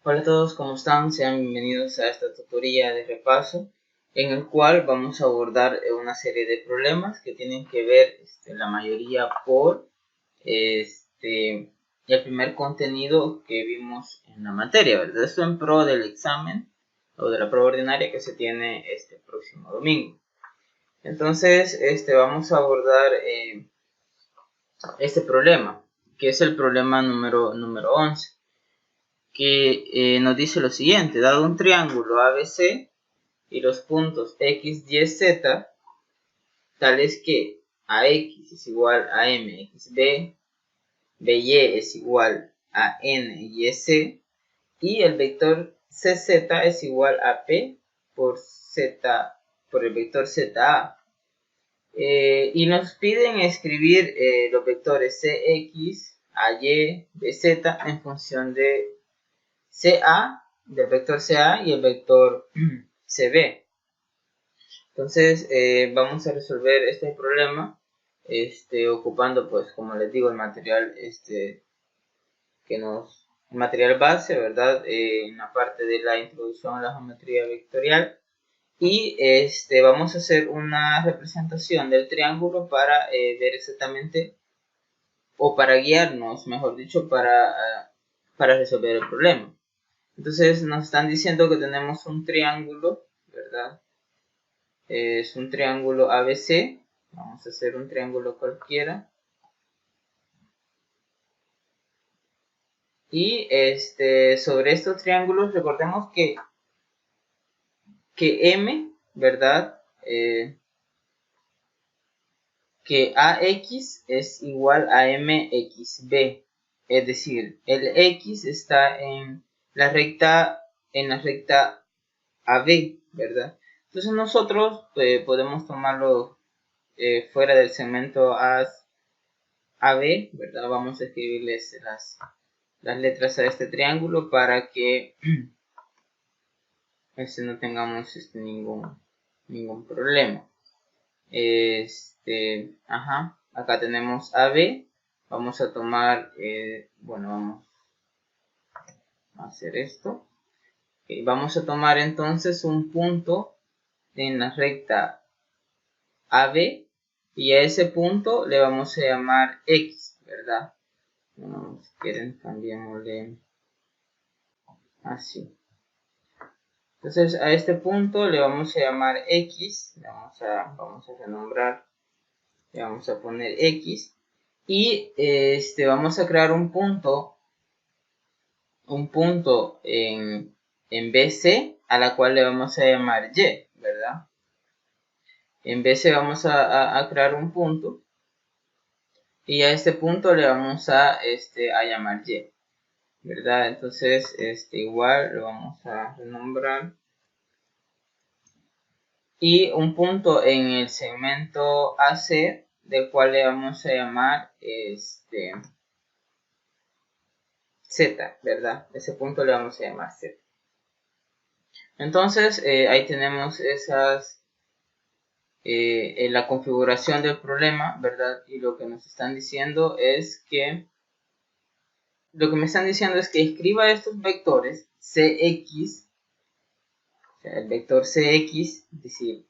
Hola a todos, ¿cómo están? Sean bienvenidos a esta tutoría de repaso en el cual vamos a abordar una serie de problemas que tienen que ver la mayoría por el primer contenido que vimos en la materia, ¿verdad? Esto en pro del examen o de la prueba ordinaria que se tiene este próximo domingo. Entonces, vamos a abordar este problema, que es el problema número 11. Que nos dice lo siguiente: dado un triángulo ABC y los puntos X, Y, Z, tales que AX es igual a MXB, BY es igual a NYC y el vector CZ es igual a P por Z por el vector ZA. Y nos piden escribir los vectores CX, AY, BZ en función de CA, del vector CA y el vector CB. Entonces vamos a resolver este problema ocupando, pues como les digo, el material el material base, ¿verdad? En la parte de la introducción a la geometría vectorial. Y vamos a hacer una representación del triángulo para ver exactamente, o para guiarnos, mejor dicho, para resolver el problema. Entonces nos están diciendo que tenemos un triángulo, ¿verdad? Es un triángulo ABC. Vamos a hacer un triángulo cualquiera. Y sobre estos triángulos recordemos que M, ¿verdad? Que AX es igual a MXB. Es decir, el X está en la recta AB, ¿verdad? Entonces nosotros podemos tomarlo fuera del segmento AB, ¿verdad? Vamos a escribirles las letras a este triángulo para que no tengamos ningún problema. Acá tenemos AB. Vamos a tomar, vamos a hacer esto. Vamos a tomar entonces un punto en la recta AB y a ese punto le vamos a llamar X, ¿verdad? Bueno, si quieren cambiémosle así. Entonces a este punto le vamos a llamar X, vamos a renombrar, le vamos a poner X y vamos a crear un punto en BC a la cual le vamos a llamar Y, ¿verdad? En BC vamos a crear un punto y a este punto le vamos a llamar Y, ¿verdad? Entonces igual lo vamos a renombrar. Y un punto en el segmento AC, del cual le vamos a llamar Z, ¿verdad? Ese punto le vamos a llamar Z. Entonces ahí tenemos la configuración del problema, ¿verdad? Y lo que nos están diciendo es que escriba estos vectores CX, o sea, el vector CX, es decir,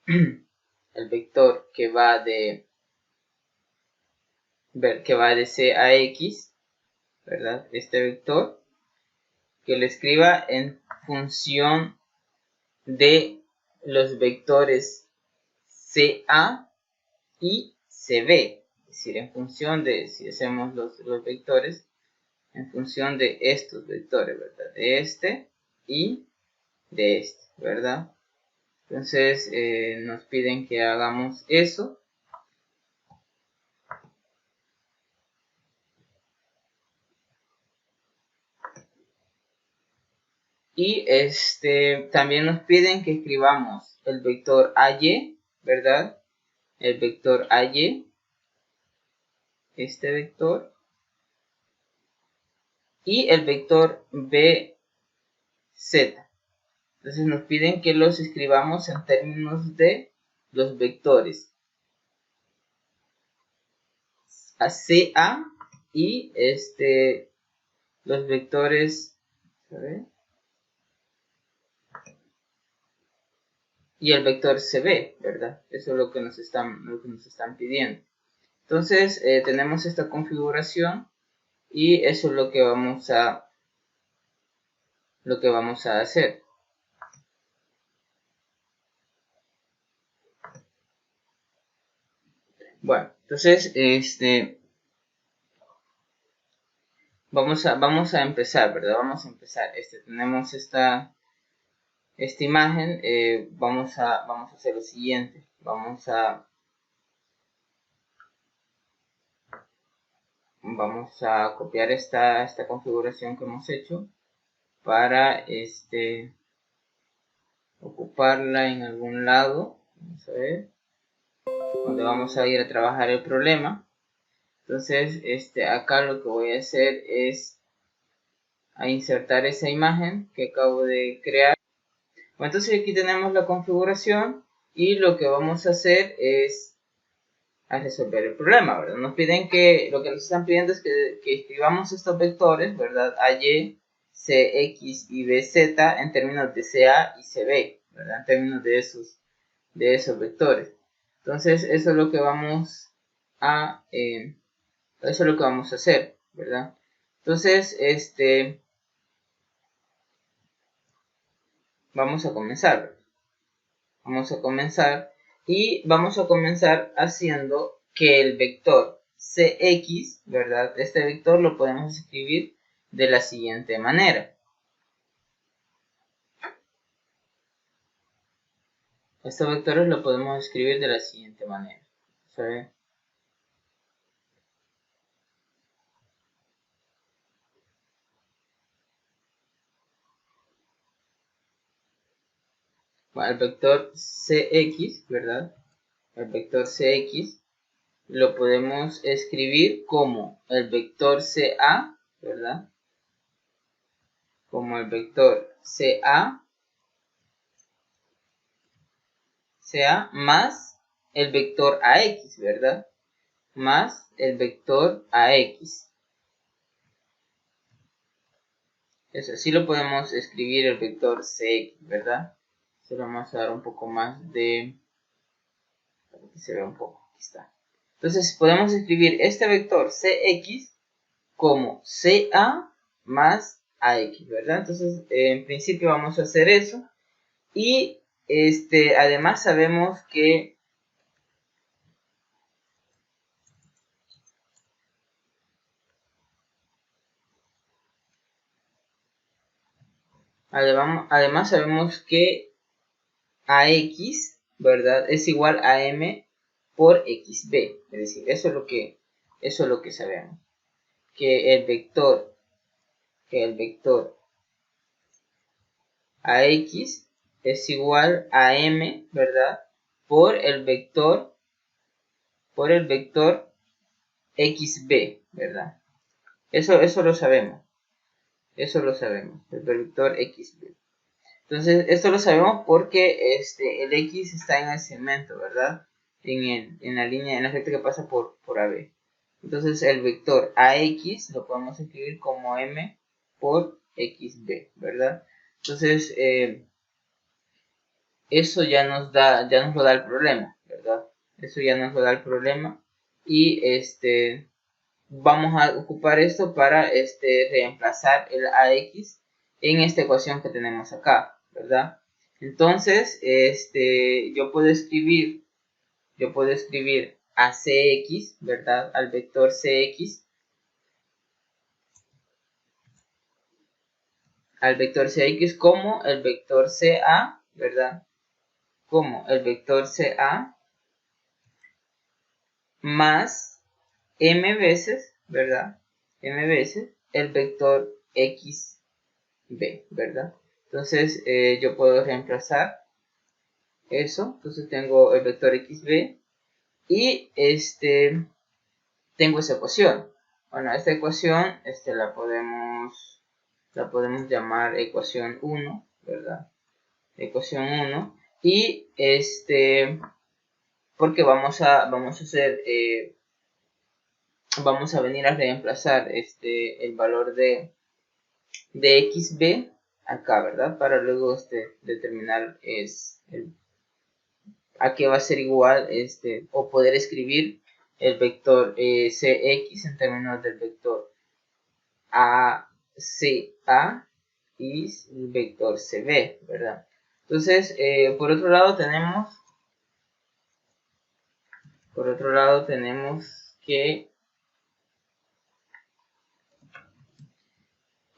el vector que va de C a X, ¿verdad? Este vector, que lo escriba en función de los vectores CA y CB, es decir, en función de, si hacemos los vectores, en función de estos vectores, ¿verdad? De este y de este, ¿verdad? Entonces nos piden que hagamos eso. Y también nos piden que escribamos el vector AY, ¿verdad? El vector AY, este vector, y el vector BZ. Entonces nos piden que los escribamos en términos de los vectores CA y los vectores, ¿sabes? y el vector CB, ¿verdad? Eso es lo que nos están pidiendo. Entonces tenemos esta configuración y eso es lo que vamos a hacer. Bueno, entonces vamos a empezar, ¿verdad? Vamos a empezar. Tenemos esta imagen. Vamos a hacer lo siguiente. Vamos a copiar esta configuración que hemos hecho para ocuparla en algún lado. Vamos a ver, donde vamos a ir a trabajar el problema. Entonces acá lo que voy a hacer es a insertar esa imagen que acabo de crear. Bueno, entonces aquí tenemos la configuración y lo que vamos a hacer es a resolver el problema, ¿verdad? Nos piden lo que nos están pidiendo es que escribamos estos vectores, ¿verdad? AY, CX y BZ en términos de CA y CB, ¿verdad? En términos de esos vectores. Entonces eso es lo que vamos a hacer, ¿verdad? Entonces vamos a comenzar y vamos a comenzar haciendo que el vector CX, ¿verdad? Este vector lo podemos escribir de la siguiente manera. Estos vectores lo podemos escribir de la siguiente manera. ¿Sabe? Bueno, el vector CX, ¿verdad? El vector CX lo podemos escribir como el vector CA, ¿verdad? Como el vector CA más el vector AX, ¿verdad? Más el vector AX. Eso, así lo podemos escribir el vector CX, ¿verdad? Se lo vamos a dar un poco más de... para que se vea un poco. Aquí está. Entonces podemos escribir este vector CX como CA más AX, ¿verdad? Entonces en principio vamos a hacer eso. Y además sabemos que además sabemos que AX, ¿verdad? Es igual a M por XB. Es decir, eso es lo que sabemos. Que el vector AX es igual a M, ¿verdad? Por el vector XB, ¿verdad? Eso lo sabemos. Eso lo sabemos. El vector XB. Entonces, esto lo sabemos porque el X está en el segmento, ¿verdad? En la línea, en la recta que pasa por AB. Entonces, el vector AX lo podemos escribir como M por XB, ¿verdad? Entonces, eso ya nos lo da el problema, ¿verdad? Eso ya nos lo da el problema. Y vamos a ocupar esto para reemplazar el AX en esta ecuación que tenemos acá, ¿verdad? Entonces, yo puedo escribir a CX, ¿verdad? Al vector CX, como el vector CA, ¿verdad? Como el vector CA más m veces, ¿verdad? M veces el vector XB, ¿verdad? Entonces yo puedo reemplazar eso. Entonces tengo el vector XB y tengo esa ecuación. Bueno, esta ecuación la podemos llamar ecuación 1, ¿verdad? Ecuación 1. Y porque vamos a hacer vamos a venir a reemplazar el valor de XB acá, ¿verdad? Para luego determinar a que va a ser igual, o poder escribir el vector cx en términos del vector ACA y el vector CB, ¿verdad? Entonces, por otro lado tenemos que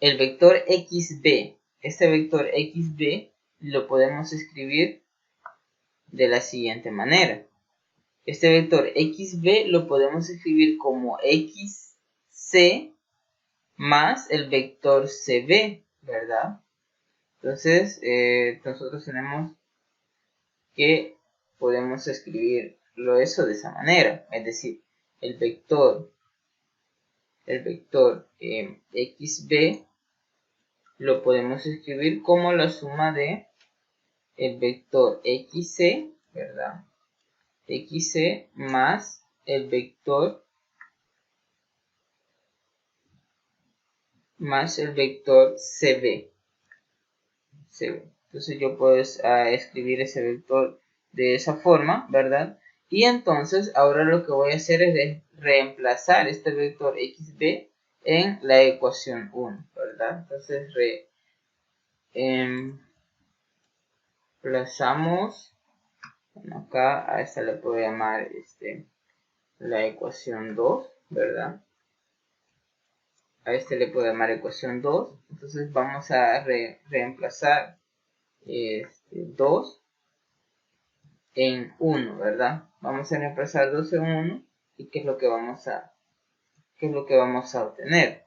el vector xb, este vector xb lo podemos escribir de la siguiente manera. Este vector xb lo podemos escribir como xc más el vector cb, ¿verdad? Entonces, nosotros tenemos que podemos escribirlo eso de esa manera, es decir, el vector xb lo podemos escribir como la suma de el vector xc, ¿verdad? xc más el vector cb. Entonces yo puedo escribir ese vector de esa forma, ¿verdad? Y entonces ahora lo que voy a hacer es reemplazar este vector xb en la ecuación 1, ¿verdad? Entonces reemplazamos, bueno, acá a esta le puedo llamar la ecuación 2, ¿verdad? A este le puedo llamar ecuación 2. Entonces vamos a reemplazar 2 en 1, ¿verdad? Vamos a reemplazar 2 en 1 y ¿qué es lo que vamos a obtener?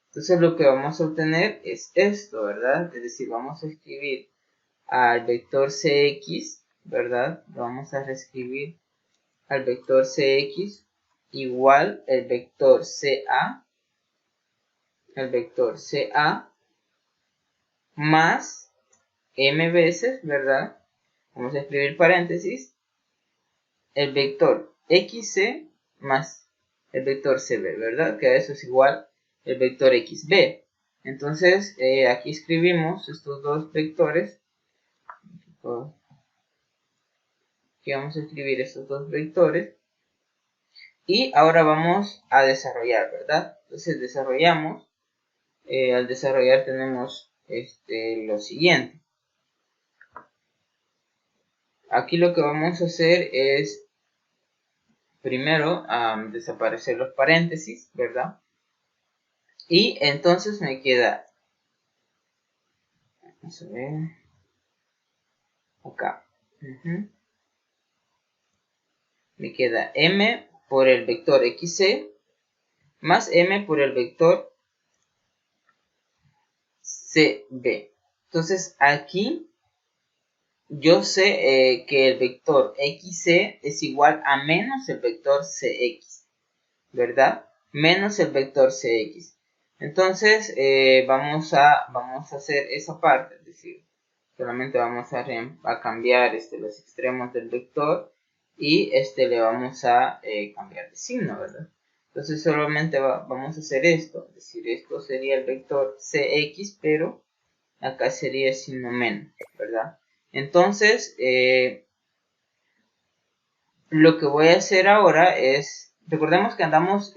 Entonces lo que vamos a obtener es esto, ¿verdad? Es decir, vamos a escribir al vector cx, ¿verdad? Lo vamos a reescribir al vector cx igual el vector ca más m veces, ¿verdad? Vamos a escribir paréntesis, el vector xc más el vector cb, ¿verdad? Que a eso es igual el vector xb. Entonces, aquí escribimos estos dos vectores. Aquí vamos a escribir estos dos vectores. Y ahora vamos a desarrollar, ¿verdad? Entonces, desarrollamos. Al desarrollar tenemos lo siguiente. Aquí lo que vamos a hacer es primero desaparecer los paréntesis, ¿verdad? Y entonces me queda, vamos a ver, acá, me queda m por el vector xc más m por el vector cb. Entonces aquí yo sé que el vector xc es igual a menos el vector cx, ¿verdad? Menos el vector cx. Entonces vamos a hacer esa parte, es decir, solamente vamos a cambiar los extremos del vector y le vamos a cambiar de signo, ¿verdad? Entonces solamente vamos a hacer esto, es decir, esto sería el vector cx, pero acá sería el signo menos, ¿verdad? Entonces, lo que voy a hacer ahora es, recordemos que andamos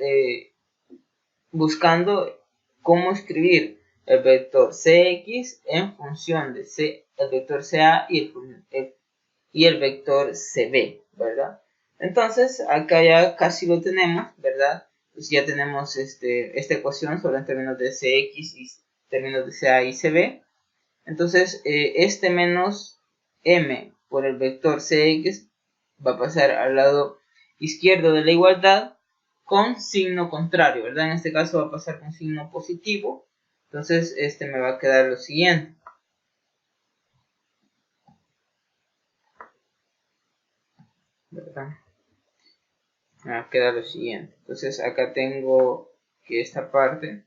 buscando cómo escribir el vector cx en función de el vector ca y el vector cb, ¿verdad? Entonces, acá ya casi lo tenemos, ¿verdad? Pues ya tenemos esta ecuación solo en términos de cx y términos de ca y cb. Entonces, este menos m por el vector cx va a pasar al lado izquierdo de la igualdad con signo contrario, ¿verdad? En este caso va a pasar con signo positivo. Entonces, me va a quedar lo siguiente. ¿Verdad? Me va a quedar lo siguiente. Entonces, acá tengo que esta parte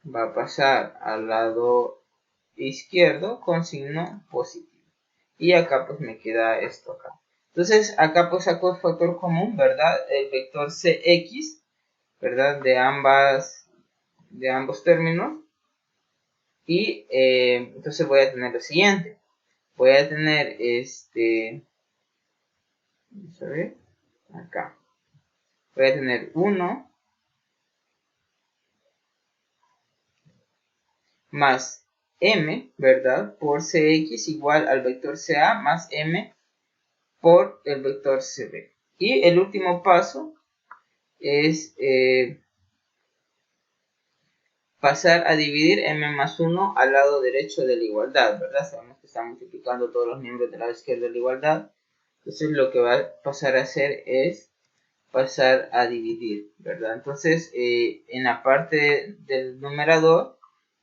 va a pasar al lado izquierdo con signo positivo. Y acá pues me queda esto acá. Entonces, acá pues saco el factor común, ¿verdad? El vector cx, ¿verdad? De ambos términos. Y entonces voy a tener lo siguiente. Voy a tener Vamos a ver, acá. Voy a tener 1 más m, ¿verdad? Por cx igual al vector ca más m por el vector cb. Y el último paso es pasar a dividir m más 1 al lado derecho de la igualdad, ¿verdad? Sabemos que está multiplicando todos los miembros del lado izquierdo de la igualdad. Entonces lo que va a pasar a hacer es pasar a dividir, ¿verdad? Entonces en la parte del numerador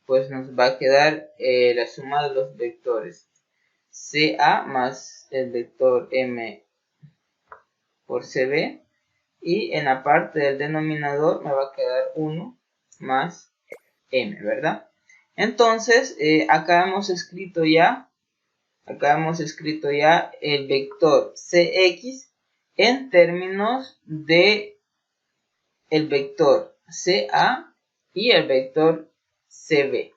pues nos va a quedar la suma de los vectores ca más el vector m por cb, y en la parte del denominador me va a quedar 1 más m, ¿verdad? Entonces acá hemos escrito ya el vector cx en términos de el vector ca y el vector cb.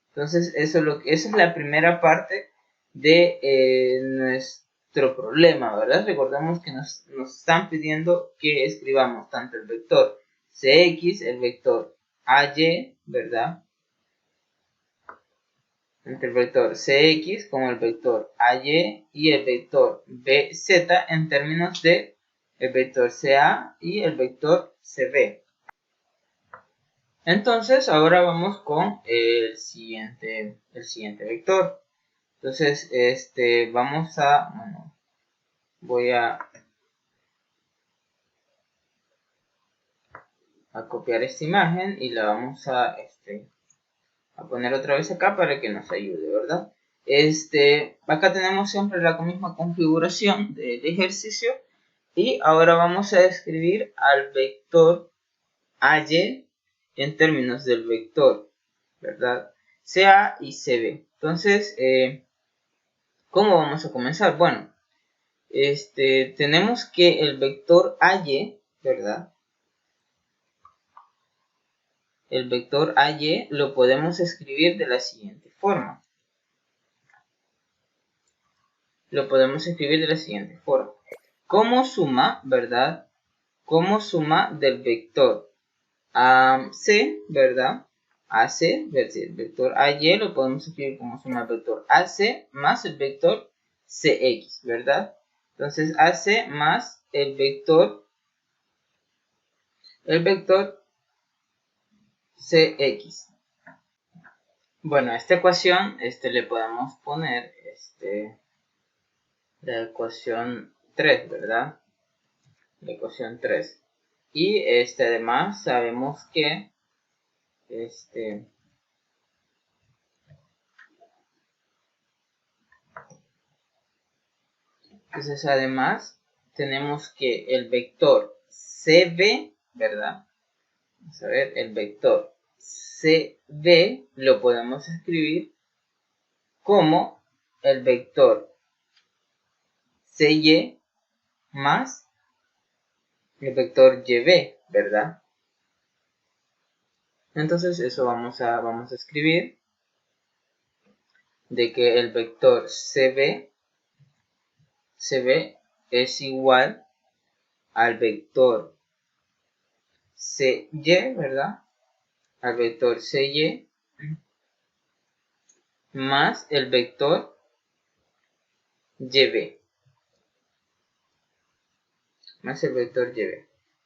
Entonces esa es la primera parte de nuestro problema, ¿verdad? Recordemos que nos están pidiendo que escribamos tanto el vector cx, el vector ay, ¿verdad? Entre el vector cx como el vector ay y el vector bz en términos de el vector ca y el vector cb. Entonces ahora vamos con el siguiente vector. Entonces vamos a, bueno, voy a copiar esta imagen y la vamos a poner otra vez acá para que nos ayude, ¿verdad? Acá tenemos siempre la misma configuración del ejercicio, y ahora vamos a escribir al vector ay en términos del vector, ¿verdad? Ca y cb. Entonces, ¿cómo vamos a comenzar? Bueno, tenemos que el vector ay, ¿verdad? El vector ay lo podemos escribir de la siguiente forma. Como suma, ¿verdad? Como suma del vector c, ¿verdad? AC, el vector ay lo podemos escribir como suma del vector AC más el vector cx, ¿verdad? Entonces AC más el vector cx. Bueno, a esta ecuación le podemos poner la ecuación 3, ¿verdad? La ecuación 3. Y además sabemos que entonces además tenemos que el vector cb, ¿verdad? Vamos a ver, el vector cb lo podemos escribir como el vector cy más el vector yb, ¿verdad? Entonces eso vamos a escribir de que el vector cb es igual al vector cy, ¿verdad? Al vector cy más el vector yb.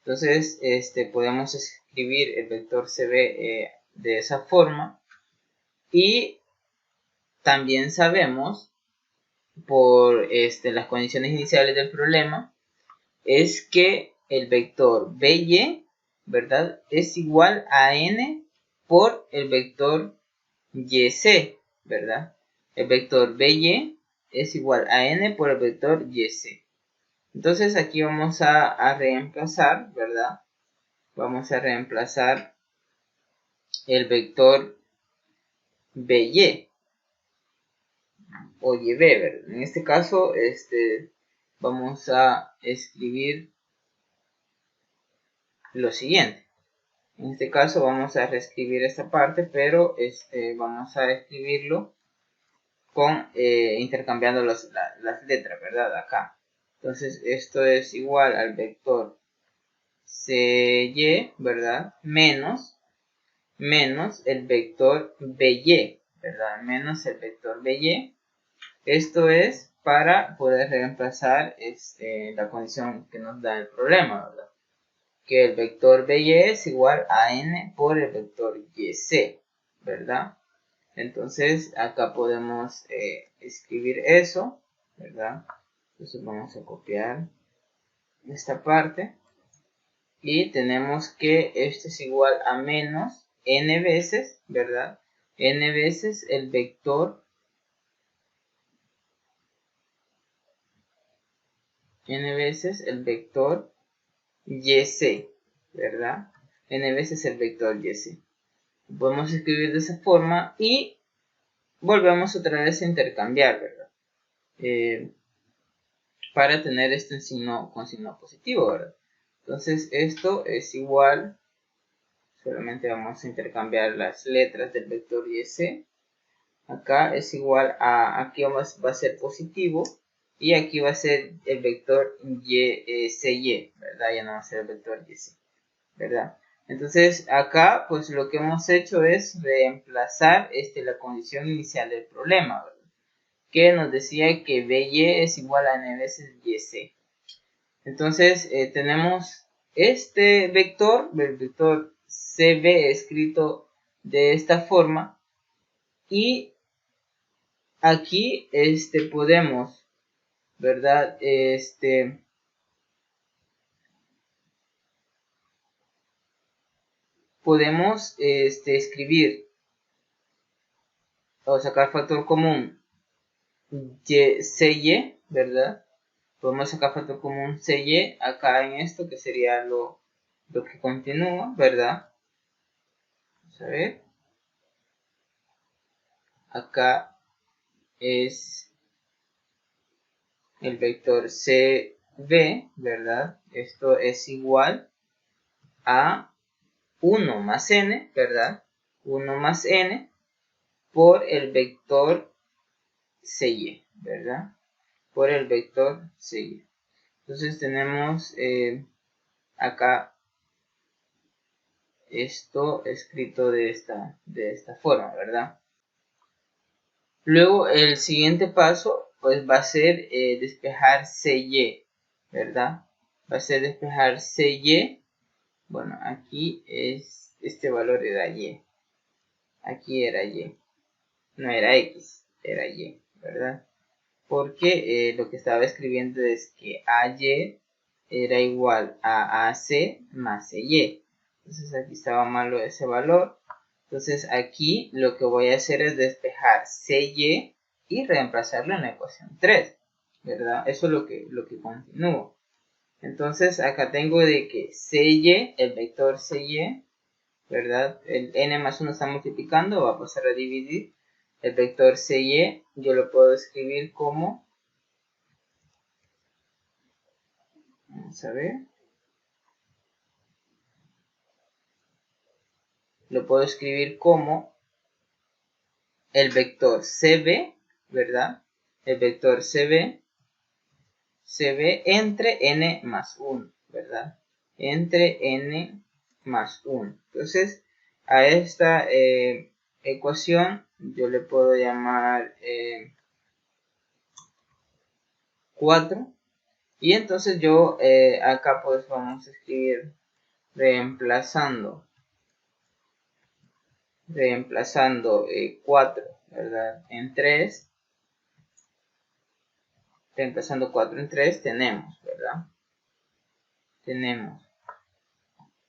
Entonces, podemos escribir el vector cb de esa forma. Y también sabemos, por las condiciones iniciales del problema, es que el vector by, ¿verdad? Es igual a n por el vector yc, ¿verdad? El vector by es igual a n por el vector yc. Entonces aquí vamos a reemplazar, ¿verdad? Vamos a reemplazar el vector by o yb, ¿verdad? En este caso, vamos a escribir lo siguiente. En este caso vamos a reescribir esta parte, pero vamos a escribirlo con intercambiando las letras, ¿verdad? Acá. Entonces esto es igual al vector CY, ¿verdad? Menos el vector BY, ¿verdad? Menos el vector BY. Esto es para poder reemplazar la condición que nos da el problema, ¿verdad? Que el vector BY es igual a n por el vector YC, ¿verdad? Entonces acá podemos escribir eso, ¿verdad? Entonces vamos a copiar esta parte y tenemos que esto es igual a menos n veces, ¿verdad? N veces el vector YC, ¿verdad? N veces el vector YC. Podemos escribir de esa forma y volvemos otra vez a intercambiar, ¿verdad? Para tener esto en signo, con signo positivo, ¿verdad? Entonces esto es igual, solamente vamos a intercambiar las letras del vector YC. Acá es igual a, aquí va a ser positivo y aquí va a ser el vector CY, ¿verdad? Ya no va a ser el vector YC, ¿verdad? Entonces acá pues lo que hemos hecho es reemplazar la condición inicial del problema, ¿verdad? Que nos decía que BY es igual a n veces YC. Entonces tenemos este vector, el vector CB escrito de esta forma, y aquí podemos, ¿verdad? Podemos escribir o sacar factor común CY, ¿verdad? Podemos sacar factor común CY acá en esto, que sería lo que continúa, ¿verdad? Vamos a ver. Acá es el vector CB, ¿verdad? Esto es igual a 1 más n, ¿verdad? 1 más n por el vector CY, ¿verdad? Por el vector CY. Entonces tenemos acá esto escrito de esta forma, ¿verdad? Luego el siguiente paso pues va a ser despejar CY, ¿verdad? Va a ser despejar CY. Bueno, aquí es este valor era Y. Aquí era Y. No era X, era Y, ¿verdad? Porque lo que estaba escribiendo es que AY era igual a AC más CY. Entonces aquí estaba malo ese valor. Entonces aquí lo que voy a hacer es despejar CY y reemplazarlo en la ecuación 3, ¿verdad? Eso es lo que continúo. Entonces acá tengo de que CY, el vector CY, ¿verdad? El n más 1 está multiplicando, va a pasar a dividir. El vector CY yo lo puedo escribir como, vamos a ver, lo puedo escribir como el vector CB, ¿verdad? El vector CB entre n más 1, ¿verdad? Entre n más 1. Entonces, a esta ecuación yo le puedo llamar 4. Y entonces yo acá pues vamos a escribir reemplazando 4, ¿verdad? En 3. Reemplazando 4 en 3 tenemos, ¿verdad? Tenemos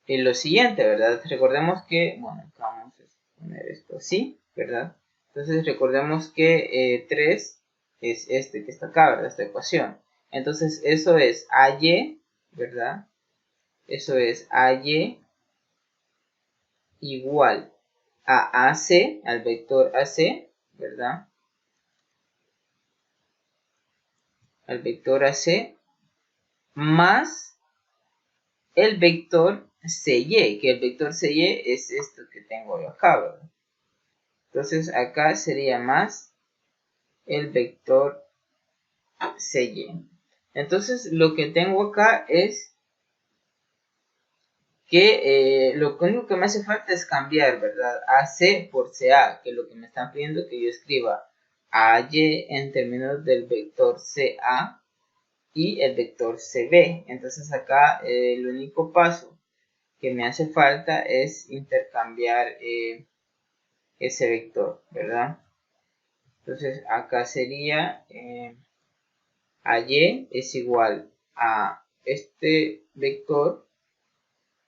lo siguiente, ¿verdad? Recordemos que, bueno, vamos a poner esto así, ¿verdad? Entonces recordemos que 3 es este que está acá, ¿verdad? Esta ecuación. Entonces eso es AY, ¿verdad? Eso es AY igual a AC, al vector AC, ¿verdad? Al vector AC más el vector CY, que el vector CY es esto que tengo yo acá, ¿verdad? Entonces acá sería más el vector CY. Entonces lo que tengo acá es que lo único que me hace falta es cambiar, ¿verdad? AC por CA, que es lo que me están pidiendo que yo escriba AY en términos del vector CA y el vector CB. Entonces acá el único paso que me hace falta es intercambiar ese vector, ¿verdad? Entonces acá sería AY es igual a este vector,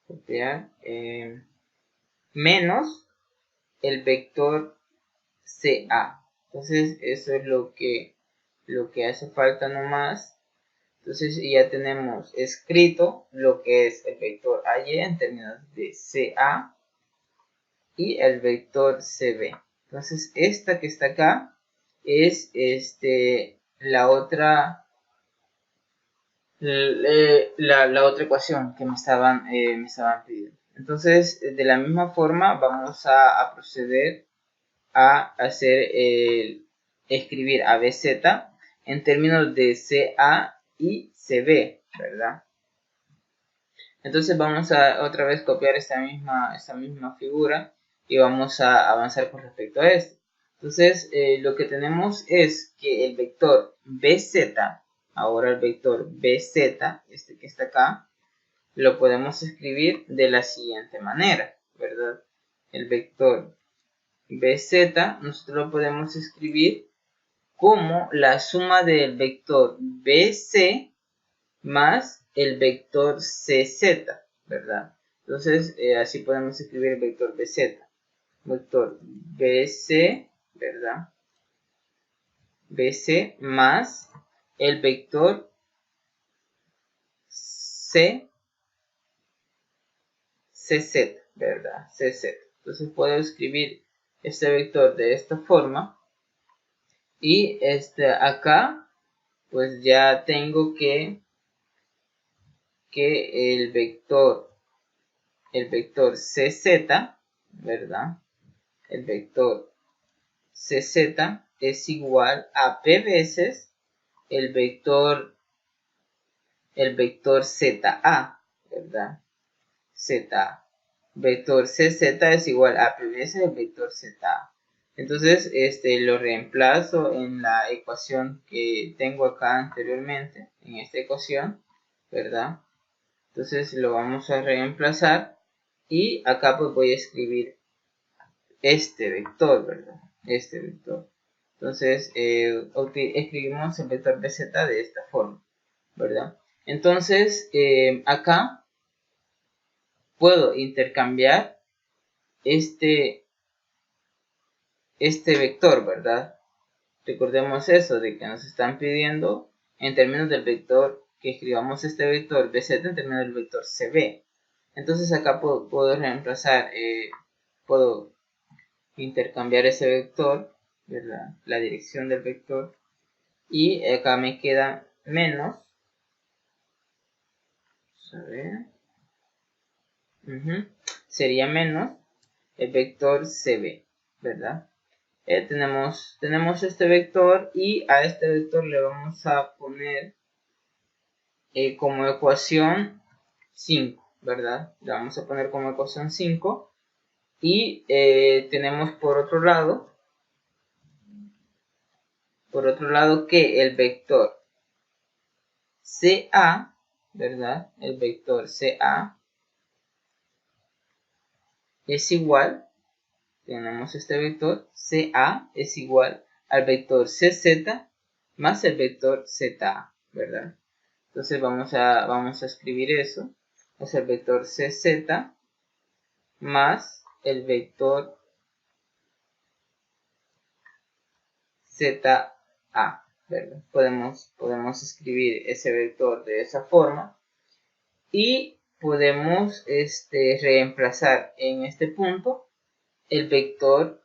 copiar, menos el vector CA. Entonces eso es lo que hace falta nomás. Entonces ya tenemos escrito lo que es el vector AY en términos de CA y el vector CB. Entonces esta que está acá es la otra la otra ecuación que me estaban pidiendo. Entonces de la misma forma vamos a proceder a hacer escribir ABZ en términos de CA y CB, ¿verdad? Entonces vamos a otra vez copiar esta misma figura y vamos a avanzar con respecto a esto. Entonces lo que tenemos es que el vector BZ, ahora el vector BZ, este que está acá, lo podemos escribir de la siguiente manera, ¿verdad? El vector BZ nosotros lo podemos escribir como la suma del vector BC más el vector CZ, ¿verdad? Entonces así podemos escribir el vector BZ, vector BC, ¿verdad? BC más el vector CZ, ¿verdad? CZ. Entonces puedo escribir este vector de esta forma y acá pues ya tengo que el vector CZ, ¿verdad? El vector CZ es igual a P veces el vector ZA, ¿verdad? ZA. Vector CZ es igual a P veces el vector ZA. Entonces, lo reemplazo en la ecuación que tengo acá anteriormente, en esta ecuación, ¿verdad? Entonces lo vamos a reemplazar y acá pues voy a escribir este vector, ¿verdad? Este vector. Entonces escribimos el vector BZ de esta forma, ¿verdad? Entonces acá puedo intercambiar este vector, ¿verdad? Recordemos eso de que nos están pidiendo en términos del vector que escribamos este vector BZ en términos del vector CB. Entonces acá puedo reemplazar, puedo intercambiar ese vector, ¿verdad? La dirección del vector, y acá me queda menos, a ver, sería menos el vector CB, ¿verdad? Tenemos este vector y a este vector le vamos a poner como ecuación 5, ¿verdad? Le vamos a poner como ecuación 5 y tenemos por otro lado que el vector CA, ¿verdad? El vector CA es igual, tenemos este vector CA es igual al vector CZ más el vector ZA, ¿verdad? Entonces vamos a escribir eso, es el vector CZ más el vector ZA, ¿verdad? Podemos escribir ese vector de esa forma y podemos reemplazar en este punto el vector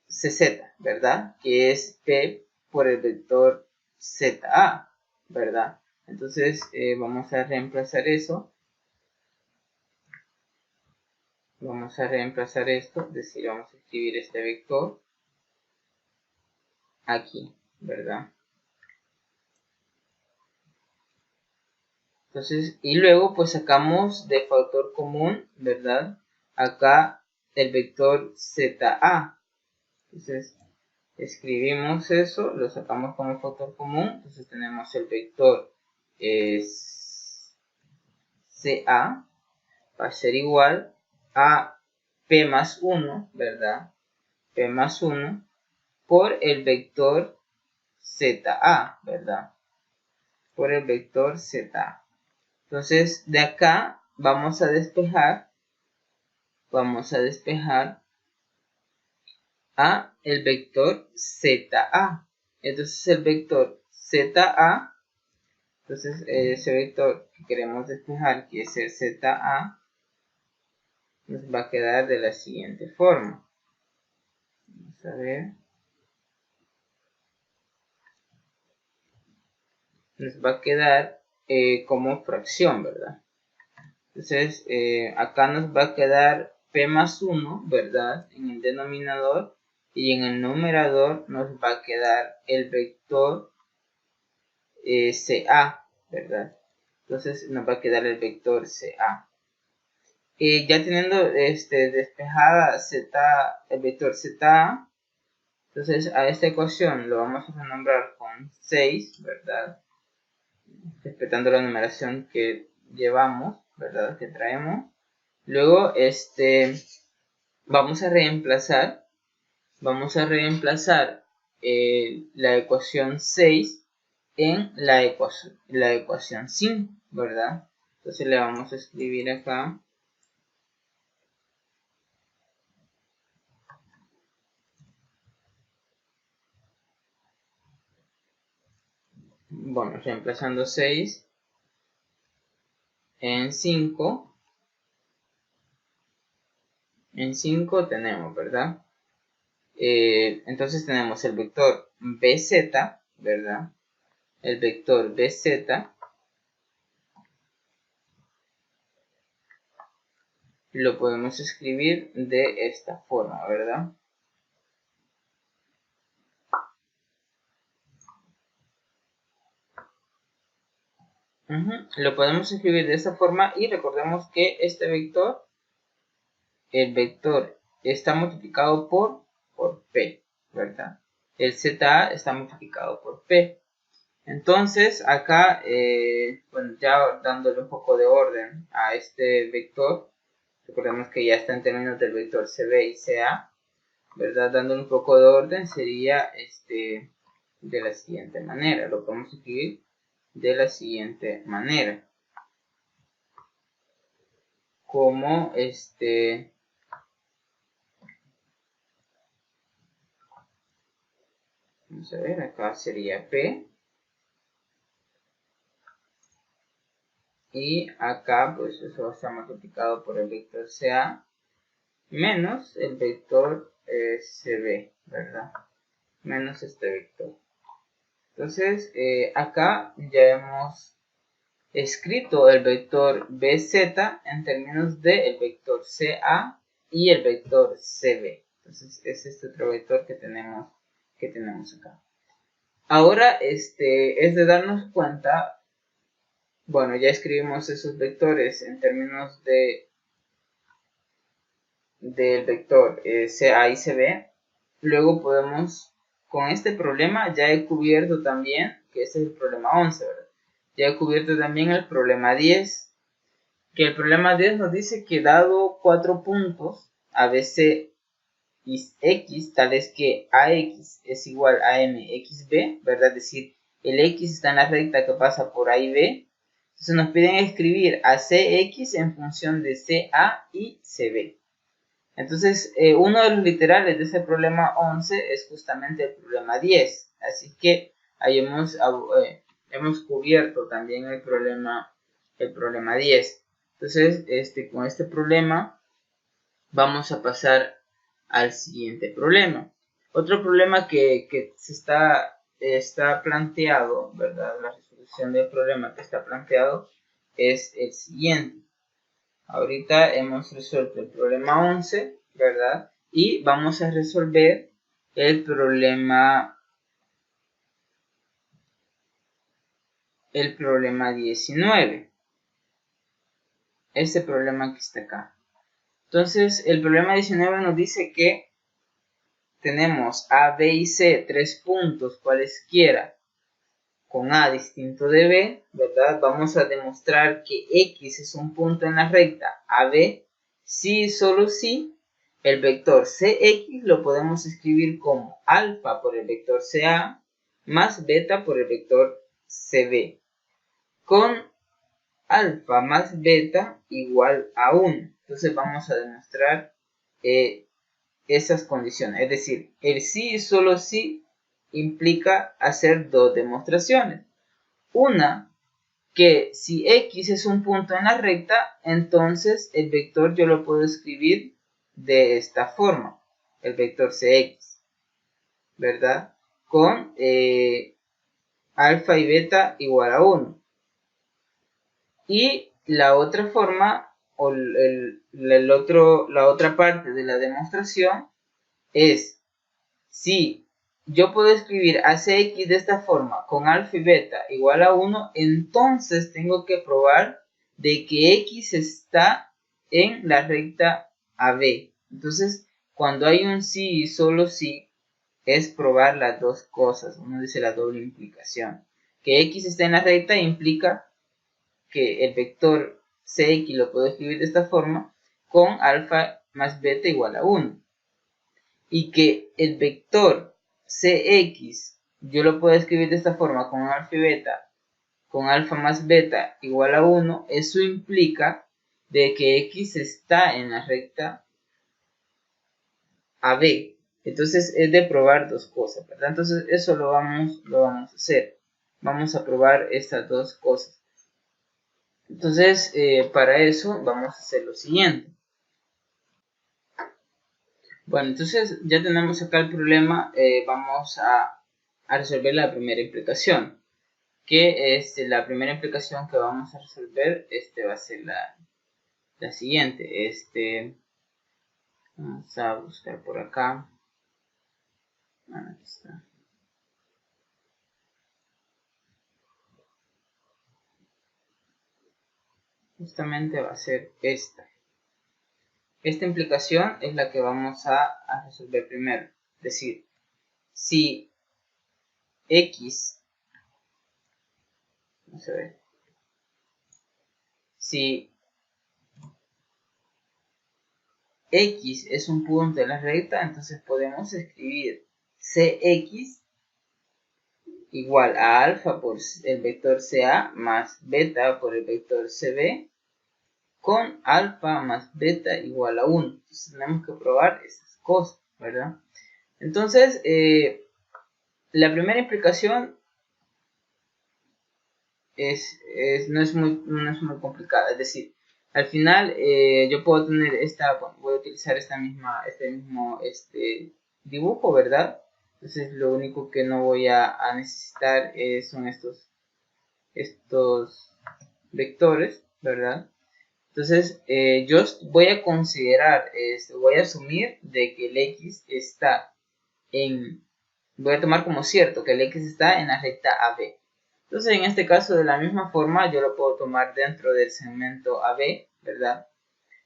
CZ, ¿verdad? Que es P por el vector ZA, ¿verdad? Entonces vamos a reemplazar eso. Vamos a reemplazar esto, es decir, vamos a escribir este vector aquí, ¿verdad? Entonces, y luego pues sacamos de factor común, ¿verdad? Acá el vector ZA. Entonces, escribimos eso, lo sacamos como factor común. Entonces tenemos el vector CA va a ser igual a P más 1, ¿verdad? P más 1 por el vector ZA, ¿verdad? Por el vector ZA. Entonces, de acá vamos a despejar a el vector ZA. Entonces, el vector ZA, entonces ese vector que queremos despejar, que es el ZA, nos va a quedar de la siguiente forma. Vamos a ver. Nos va a quedar como fracción, ¿verdad? Entonces, acá nos va a quedar P más 1, ¿verdad? En el denominador. Y en el numerador nos va a quedar el vector CA, ¿verdad? Entonces, nos va a quedar el vector CA. Ya teniendo despejada el vector ZA, entonces a esta ecuación lo vamos a renombrar con 6, ¿verdad? Respetando la numeración que llevamos, ¿verdad? Que traemos. Luego, vamos a reemplazar la ecuación 6 en la ecuación 5, ¿verdad? Entonces le vamos a escribir acá. Bueno, reemplazando 6 en 5. En 5 tenemos, ¿verdad? Entonces tenemos el vector BZ, ¿verdad? El vector BZ lo podemos escribir de esta forma, ¿verdad? Lo podemos escribir de esta forma y recordemos que este vector, el vector está multiplicado por P, ¿verdad? El ZA está multiplicado por P. Entonces acá, bueno, ya dándole un poco de orden a este vector, recordemos que ya está en términos del vector CB y CA, ¿verdad? Dándole un poco de orden sería de la siguiente manera. Lo podemos escribir de la siguiente manera. Como vamos a ver, acá sería P. Y acá pues eso va a estar multiplicado por el vector CA menos el vector CB, ¿verdad? Menos este vector. Entonces acá ya hemos escrito el vector BZ en términos del vector CA y el vector CB. Entonces es este otro vector que tenemos acá. Ahora es de darnos cuenta. Bueno, ya escribimos esos vectores en términos del vector CA y CB. Luego podemos, con este problema ya he cubierto también, que este es el problema 11, ¿verdad? Ya he cubierto también el problema 10, que el problema 10 nos dice que dado 4 puntos ABC y X, tales que AX es igual a MXB, ¿verdad? Es decir, el X está en la recta que pasa por A y B. Entonces nos piden escribir a CX en función de CA y CB. Entonces, uno de los literales de ese problema 11 es justamente el problema 10. Así que ahí hemos cubierto también el problema 10. Entonces, con este problema vamos a pasar al siguiente problema. Otro problema que se está planteado, ¿verdad? La resolución del problema que está planteado es el siguiente. Ahorita hemos resuelto el problema 11, ¿verdad? Y vamos a resolver el problema 19. este problema que está acá. Entonces, el problema 19 nos dice que tenemos A, B y C, 3 puntos cualesquiera, con A distinto de B, ¿verdad? Vamos a demostrar que X es un punto en la recta AB, si y solo si el vector CX lo podemos escribir como alfa por el vector CA más beta por el vector CB, con alfa más beta igual a 1. Entonces vamos a demostrar esas condiciones, es decir, el sí y solo sí implica hacer dos demostraciones. Una, que si X es un punto en la recta, entonces el vector yo lo puedo escribir de esta forma, el vector CX, ¿verdad? Con alfa y beta igual a 1. Y la otra forma, o la otra parte de la demostración es, si yo puedo escribir a Cx de esta forma con alfa y beta igual a 1, entonces tengo que probar de que X está en la recta AB. Entonces, cuando hay un sí y solo sí, es probar las dos cosas. Uno dice la doble implicación. Que X está en la recta implica que el vector Cx lo puedo escribir de esta forma con alfa más beta igual a 1. Y que el vector Cx yo lo puedo escribir de esta forma con alfa y beta, con alfa más beta igual a 1, eso implica de que X está en la recta AB. Entonces es de probar dos cosas, ¿verdad? Entonces eso lo vamos a hacer. Vamos a probar estas dos cosas. Entonces para eso vamos a hacer lo siguiente. Bueno, entonces ya tenemos acá el problema. Vamos a resolver la primera implicación, que la primera implicación que vamos a resolver va a ser la siguiente. Vamos a buscar por acá. Aquí está. Justamente va a ser esta implicación es la que vamos a resolver primero. Es decir, si X, vamos a ver, si X es un punto de la recta, entonces podemos escribir Cx igual a alfa por el vector CA más beta por el vector CB con alfa más beta igual a 1. Entonces tenemos que probar esas cosas, ¿verdad? Entonces, la primera implicación no es muy complicada. Es decir, al final yo puedo tener voy a utilizar este mismo dibujo, ¿verdad? Entonces lo único que no voy a necesitar son estos vectores, ¿verdad? Entonces yo voy a considerar, voy a asumir de que el X está voy a tomar como cierto que el X está en la recta AB. Entonces en este caso de la misma forma yo lo puedo tomar dentro del segmento AB, ¿verdad?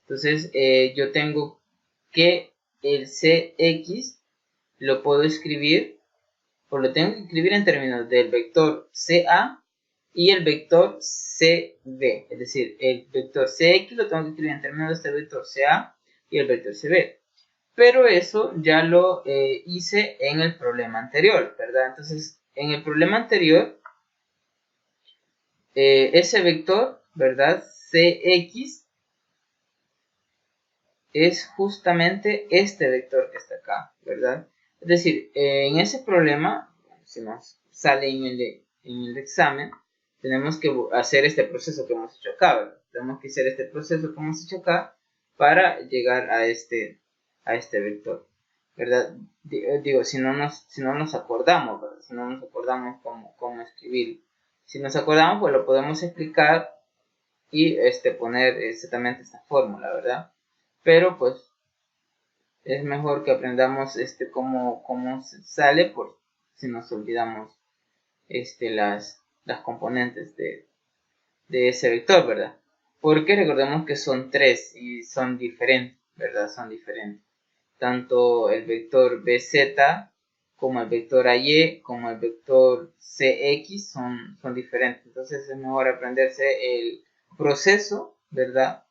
Entonces yo tengo que el Cx lo puedo escribir, o lo tengo que escribir en términos del vector CA y el vector CB. Es decir, el vector Cx lo tengo que escribir en términos de este vector CA y el vector CB. Pero eso ya lo hice en el problema anterior, ¿verdad? Entonces, en el problema anterior, ese vector, ¿verdad? Cx es justamente este vector que está acá, ¿verdad? Es decir, en ese problema, si nos sale en el examen, tenemos que hacer este proceso que hemos hecho acá, ¿verdad? Tenemos que hacer este proceso que hemos hecho acá para llegar a este vector, ¿verdad? Digo, si no nos acordamos, ¿verdad? Si no nos acordamos cómo escribirlo. Si nos acordamos, pues lo podemos explicar y poner exactamente esta fórmula, ¿verdad? Pero pues es mejor que aprendamos cómo sale por si nos olvidamos las componentes de ese vector, ¿verdad? porque recordemos que son 3 y son diferentes, ¿verdad? Son diferentes. Tanto el vector BZ como el vector AY como el vector CX son diferentes. Entonces es mejor aprenderse el proceso, ¿verdad?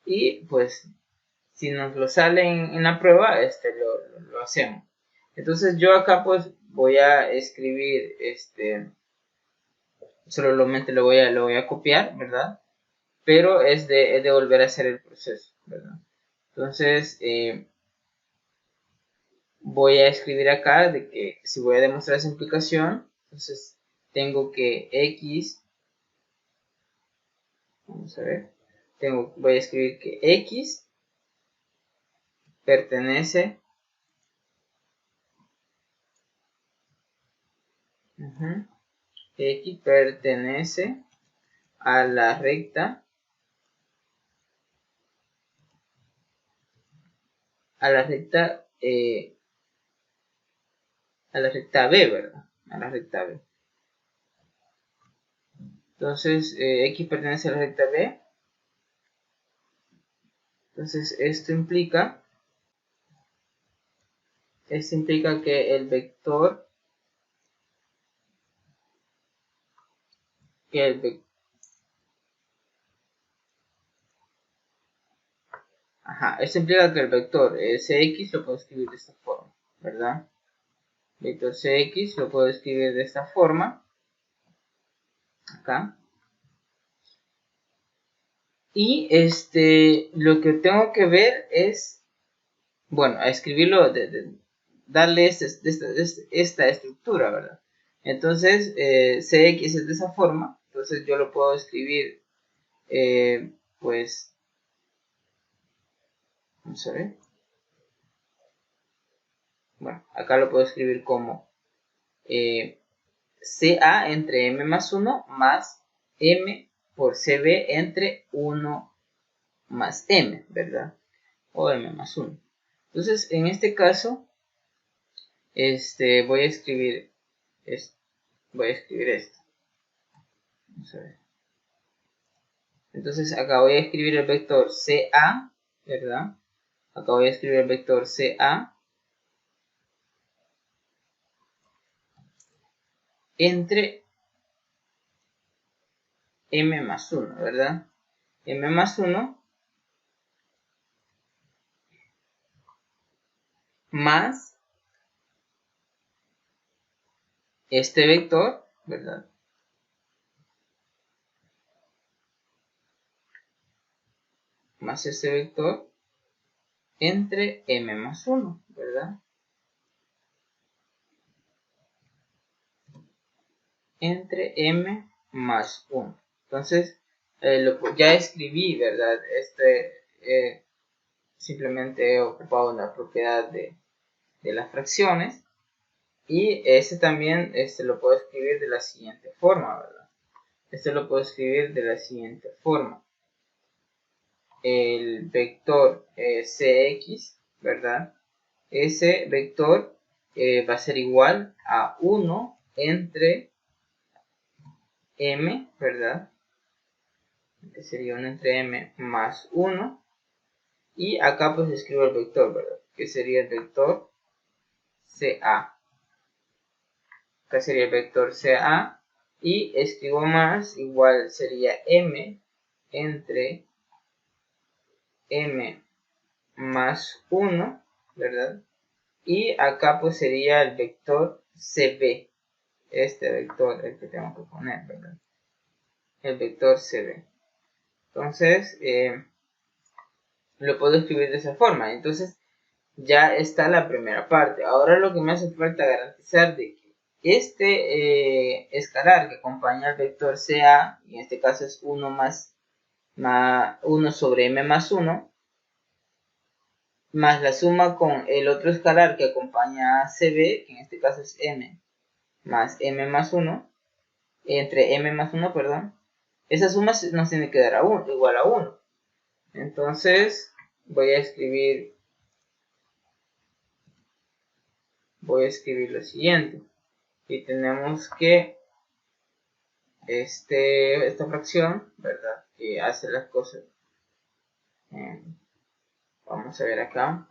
Y pues si nos lo sale en la prueba, lo hacemos. Entonces yo acá pues voy a escribir, solamente lo voy a copiar, ¿verdad? Pero es de volver a hacer el proceso, ¿verdad? Entonces voy a escribir acá de que si voy a demostrar esa implicación, entonces tengo que X, vamos a ver, voy a escribir que X pertenece X pertenece a la recta B, ¿verdad? A la recta B. Entonces X pertenece a la recta B. Entonces esto implica que el vector esto implica que el vector Cx lo puedo escribir de esta forma, ¿verdad? Vector Cx lo puedo escribir de esta forma, acá. Y lo que tengo que ver es, bueno, a escribirlo, darle esta estructura, ¿verdad? Entonces, Cx es de esa forma, entonces yo lo puedo escribir, pues, vamos a ver. Bueno, acá lo puedo escribir como CA entre M más 1 más M por CB entre 1 más M, ¿verdad? O M más 1. Entonces, en este caso, voy a escribir esto. Vamos a ver. Entonces, acá voy a escribir el vector CA, ¿verdad? Acá voy a escribir el vector CA entre M más 1, ¿verdad? M más 1 más este vector, ¿verdad? Más este vector entre M más 1, ¿verdad? Entre M más 1. Entonces, ya escribí, ¿verdad? Simplemente he ocupado una propiedad de las fracciones. Y ese también lo puedo escribir de la siguiente forma, ¿verdad? Lo puedo escribir de la siguiente forma. El vector Cx, ¿verdad? Ese vector va a ser igual a 1 entre M, ¿verdad? Que sería 1 entre M más 1. Y acá pues escribo el vector, ¿verdad? Que sería el vector CA. Acá sería el vector CA. Y escribo más, igual sería M entre M más 1, ¿verdad? Y acá pues sería el vector CB. Este vector, el que tengo que poner, ¿verdad? El vector CB. Entonces, lo puedo escribir de esa forma. Entonces, ya está la primera parte. Ahora lo que me hace falta garantizar de que este escalar que acompaña al vector CA, en este caso es 1 más 1 sobre M más 1, más la suma con el otro escalar que acompaña a CB, que en este caso es M, más M más 1, entre M más 1, perdón, esa suma nos tiene que dar igual a 1. Entonces voy a escribir lo siguiente. Y tenemos que esta fracción, ¿verdad? Que hace las cosas. Vamos a ver acá.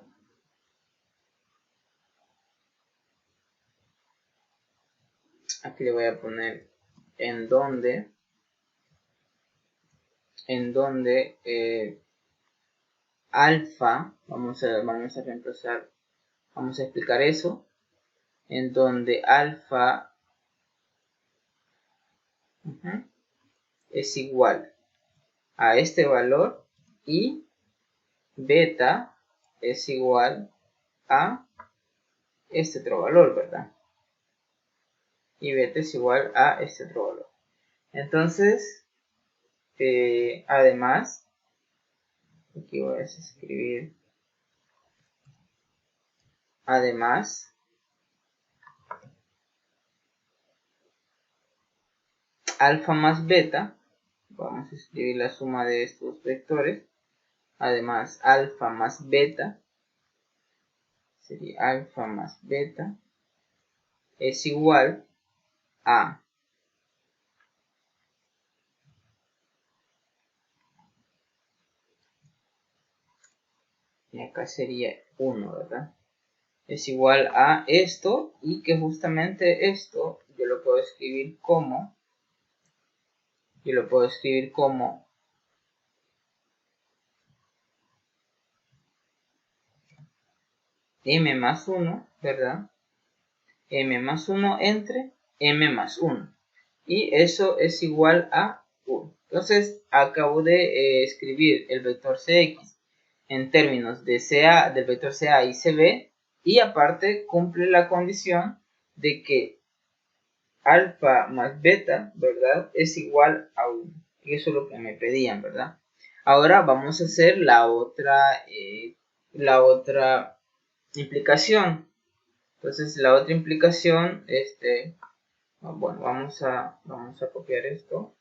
Aquí le voy a poner en donde alfa, vamos a reemplazar, vamos a explicar eso, en donde alfa es igual a este valor y beta es igual a este otro valor, ¿verdad? Y beta es igual a este otro valor. Entonces, además, aquí voy a escribir, además, alfa más beta, vamos a escribir la suma de estos vectores, además alfa más beta, sería alfa más beta, es igual a y acá sería 1, ¿verdad? Es igual a esto, y que justamente esto yo lo puedo escribir como m más 1, ¿verdad? M más 1 entre m más 1, y eso es igual a 1. Entonces acabo de escribir el vector Cx en términos de CA, del vector CA y CB, y aparte cumple la condición de que alfa más beta, ¿verdad? Es igual a 1. Y eso es lo que me pedían, ¿verdad? Ahora vamos a hacer la otra implicación. Entonces la otra implicación, bueno, vamos a copiar esto.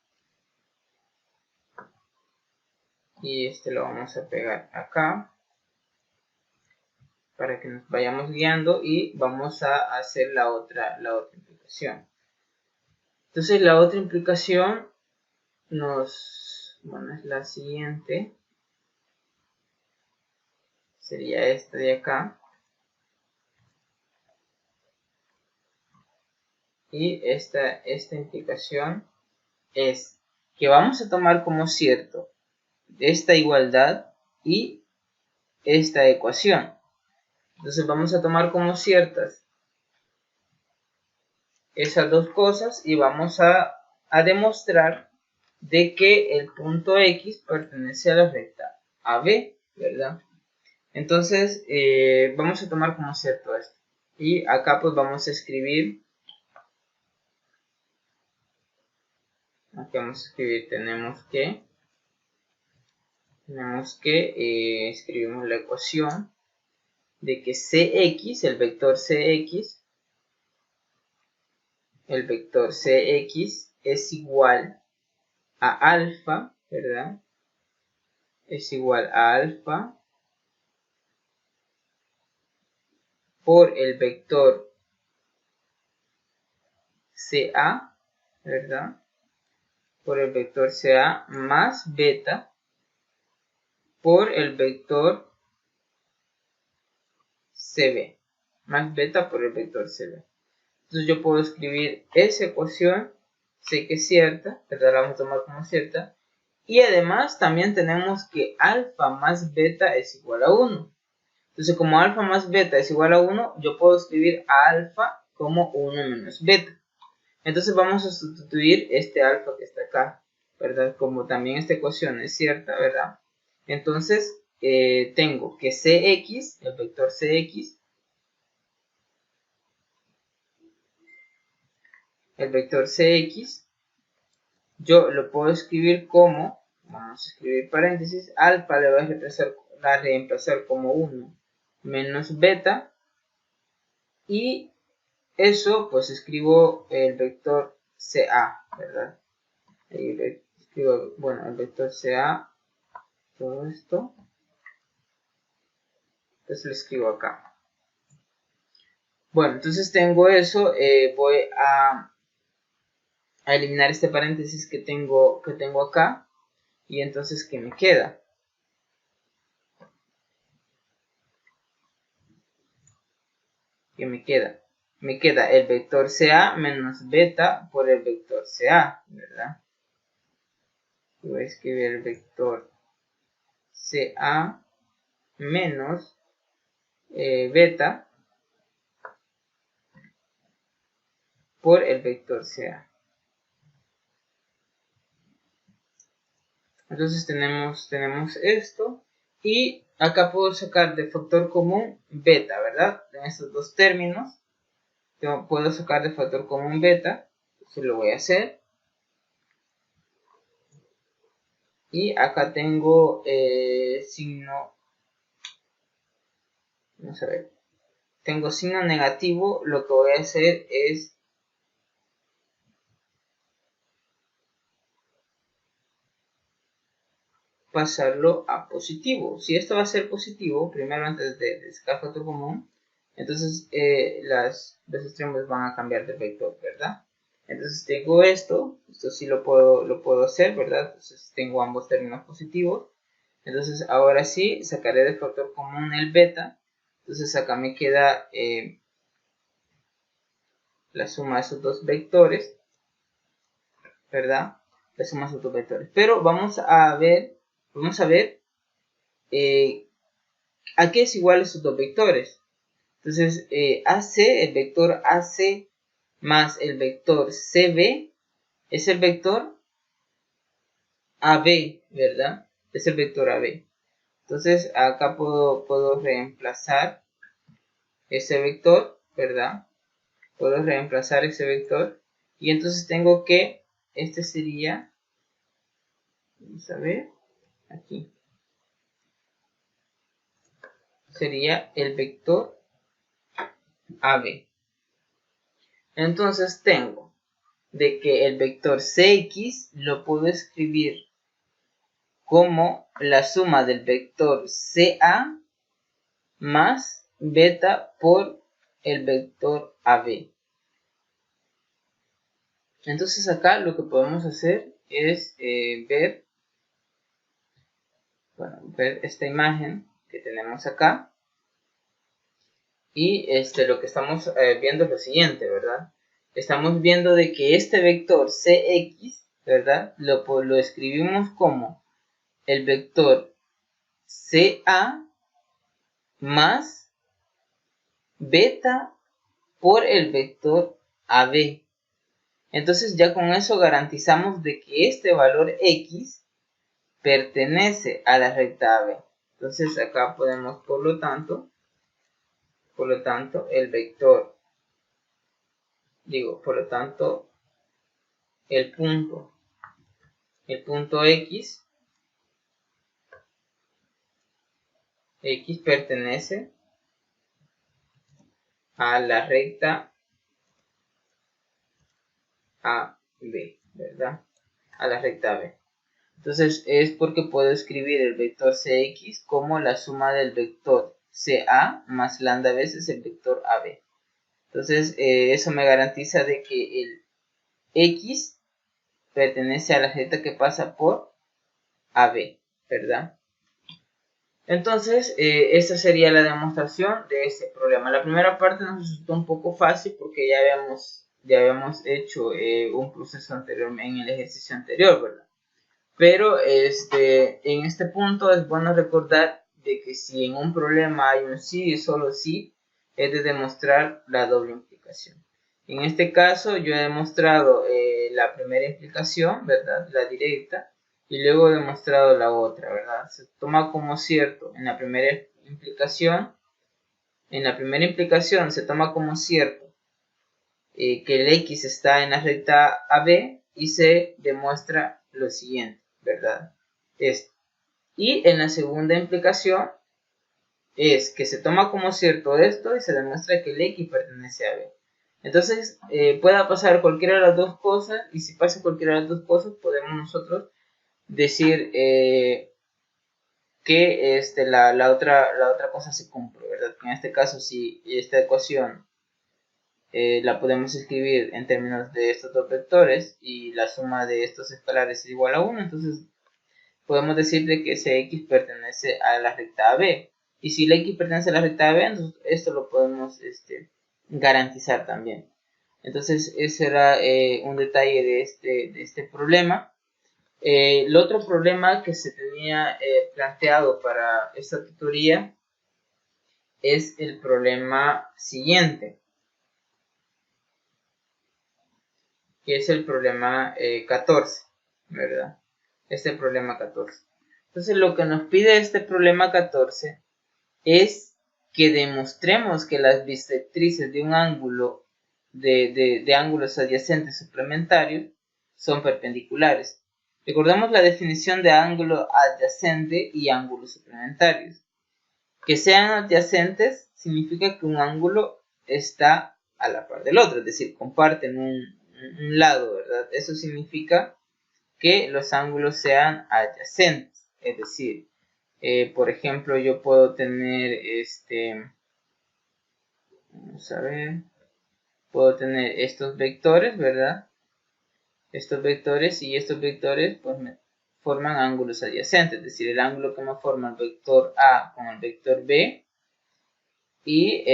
Y lo vamos a pegar acá, para que nos vayamos guiando, y vamos a hacer la otra implicación. Entonces la otra implicación es la siguiente, sería esta de acá, y esta implicación es que vamos a tomar como cierto esta igualdad y esta ecuación. Entonces vamos a tomar como ciertas esas dos cosas y vamos a demostrar de que el punto X pertenece a la recta AB, ¿verdad? Entonces vamos a tomar como cierto esto, y acá pues vamos a escribir, tenemos que escribimos la ecuación de que Cx, el vector Cx es igual a alfa, ¿verdad? Es igual a alfa por el vector CA, ¿verdad? Por el vector CA más beta por el vector CB, más beta por el vector CB. Entonces yo puedo escribir esa ecuación, sé que es cierta, ¿verdad? La vamos a tomar como cierta. Y además también tenemos que alfa más beta es igual a 1. Entonces como alfa más beta es igual a 1, yo puedo escribir a alfa como 1 menos beta. Entonces vamos a sustituir este alfa que está acá, ¿verdad? Como también esta ecuación es cierta, ¿verdad? Entonces tengo que Cx, el vector Cx, yo lo puedo escribir como, vamos a escribir paréntesis, alfa le voy a reemplazar como 1 menos beta, y eso pues escribo el vector CA, ¿verdad? Ahí escribo, bueno, el vector CA, todo esto, entonces lo escribo acá. Bueno, entonces tengo eso, voy a a eliminar este paréntesis que tengo acá. Y entonces, ¿qué me queda? ¿Qué me queda? Me queda el vector CA menos beta por el vector CA, ¿verdad? Voy a escribir el vector CA menos beta por el vector CA. Entonces tenemos esto. Y acá puedo sacar de factor común beta, ¿verdad? En estos dos términos puedo sacar de factor común beta. Entonces lo voy a hacer. Y acá tengo signo. Vamos a ver. Tengo signo negativo. Lo que voy a hacer es pasarlo a positivo. Si esto va a ser positivo, primero antes de sacar factor común, entonces los extremos van a cambiar de vector, ¿verdad? Entonces tengo esto sí lo puedo hacer, ¿verdad? Entonces tengo ambos términos positivos. Entonces ahora sí sacaré de factor común el beta. Entonces acá me queda la suma de esos dos vectores, ¿verdad? La suma de esos dos vectores. Pero vamos a ver ¿a qué es igual esos dos vectores? Entonces, AC, el vector AC más el vector CB es el vector AB, ¿verdad? Es el vector AB. Entonces, acá puedo reemplazar ese vector, ¿verdad? Puedo reemplazar ese vector. Y entonces tengo que, este sería, vamos a ver, aquí. Sería el vector AB. Entonces tengo de que el vector Cx lo puedo escribir como la suma del vector CA más beta por el vector AB. Entonces acá lo que podemos hacer es ver esta imagen que tenemos acá. Y lo que estamos viendo es lo siguiente, ¿verdad? Estamos viendo de que este vector Cx, ¿verdad? Lo escribimos como el vector CA más beta por el vector AB. Entonces ya con eso garantizamos de que este valor X pertenece a la recta AB. Entonces acá podemos, por lo tanto, el vector, el punto X pertenece a la recta AB, ¿verdad? A la recta AB. Entonces es porque puedo escribir el vector Cx como la suma del vector CA más lambda veces el vector AB. Entonces eso me garantiza de que el X pertenece a la recta que pasa por AB, ¿verdad? Entonces, esta sería la demostración de este problema. La primera parte nos resultó un poco fácil porque ya habíamos hecho un proceso anterior en el ejercicio anterior, ¿verdad? Pero en este punto es bueno recordar de que si en un problema hay un sí y solo sí, es de demostrar la doble implicación. En este caso yo he demostrado la primera implicación, ¿verdad? La directa. Y luego he demostrado la otra, ¿verdad? Se toma como cierto en la primera implicación. En la primera implicación se toma como cierto que el X está en la recta AB y se demuestra lo siguiente, ¿verdad? Esto. Y en la segunda implicación es que se toma como cierto esto y se demuestra que el X pertenece a B. Entonces, pueda pasar cualquiera de las dos cosas, y si pasa cualquiera de las dos cosas, podemos nosotros decir que la otra cosa se cumple, ¿verdad? En este caso, si esta ecuación la podemos escribir en términos de estos dos vectores y la suma de estos escalares es igual a 1, entonces podemos decir de que ese x pertenece a la recta AB. Y si la x pertenece a la recta AB, entonces esto lo podemos garantizar también. Entonces ese era un detalle de este problema. El otro problema que se tenía planteado para esta tutoría es el problema siguiente, que es el problema 14, ¿verdad? Este problema 14. Entonces lo que nos pide este problema 14 es que demostremos que las bisectrices de un ángulo de ángulos adyacentes suplementarios son perpendiculares. Recordemos la definición de ángulo adyacente y ángulos suplementarios. Que sean adyacentes significa que un ángulo está a la par del otro, es decir, comparten un lado, ¿verdad? Eso significa que los ángulos sean adyacentes, es decir, por ejemplo, yo puedo tener vamos a ver, puedo tener estos vectores, ¿verdad? Estos vectores y estos vectores pues me forman ángulos adyacentes, es decir, el ángulo que me forma el vector A con el vector B, y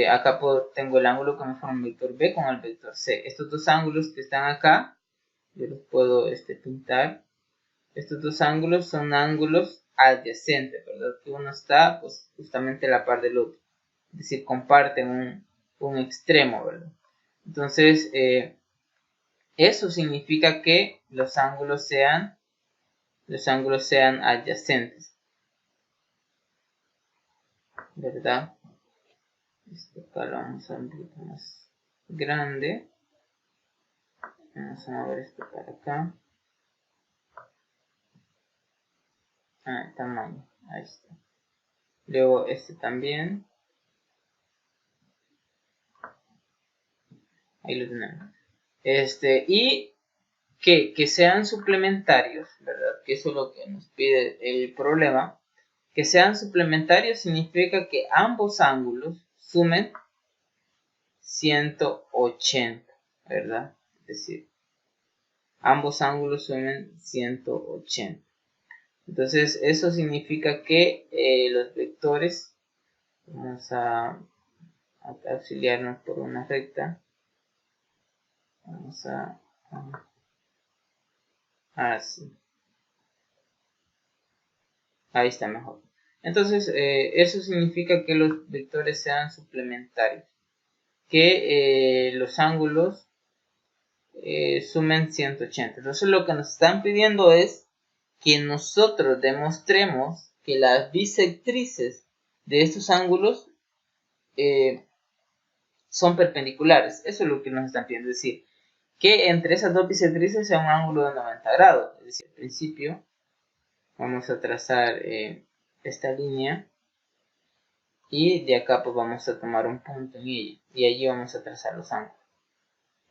acá tengo el ángulo que me forma el vector B con el vector C. Estos dos ángulos que están acá, yo los puedo pintar. Estos dos ángulos son ángulos adyacentes, ¿verdad? Que uno está pues justamente a la par del otro, es decir, comparten un extremo, ¿verdad? Entonces, eso significa que los ángulos sean adyacentes, ¿verdad? Acá lo vamos a ver un poquito más grande. Vamos a mover esto para acá. El tamaño, ahí está. Luego este también. Ahí lo tenemos. Y que sean suplementarios, ¿verdad? Que eso es lo que nos pide el problema. Que sean suplementarios significa que ambos ángulos sumen 180, ¿verdad? Es decir, ambos ángulos sumen 180. Entonces, eso significa que los vectores, vamos a auxiliarnos por una recta. Vamos a así. Ahí está mejor. Entonces, eso significa que los vectores sean suplementarios. Que los ángulos sumen 180. Entonces, lo que nos están pidiendo es que nosotros demostremos que las bisectrices de estos ángulos son perpendiculares. Eso es lo que nos están pidiendo. Es decir, que entre esas dos bisectrices sea un ángulo de 90 grados. Es decir, al principio vamos a trazar esta línea y de acá pues vamos a tomar un punto en ella y allí vamos a trazar los ángulos.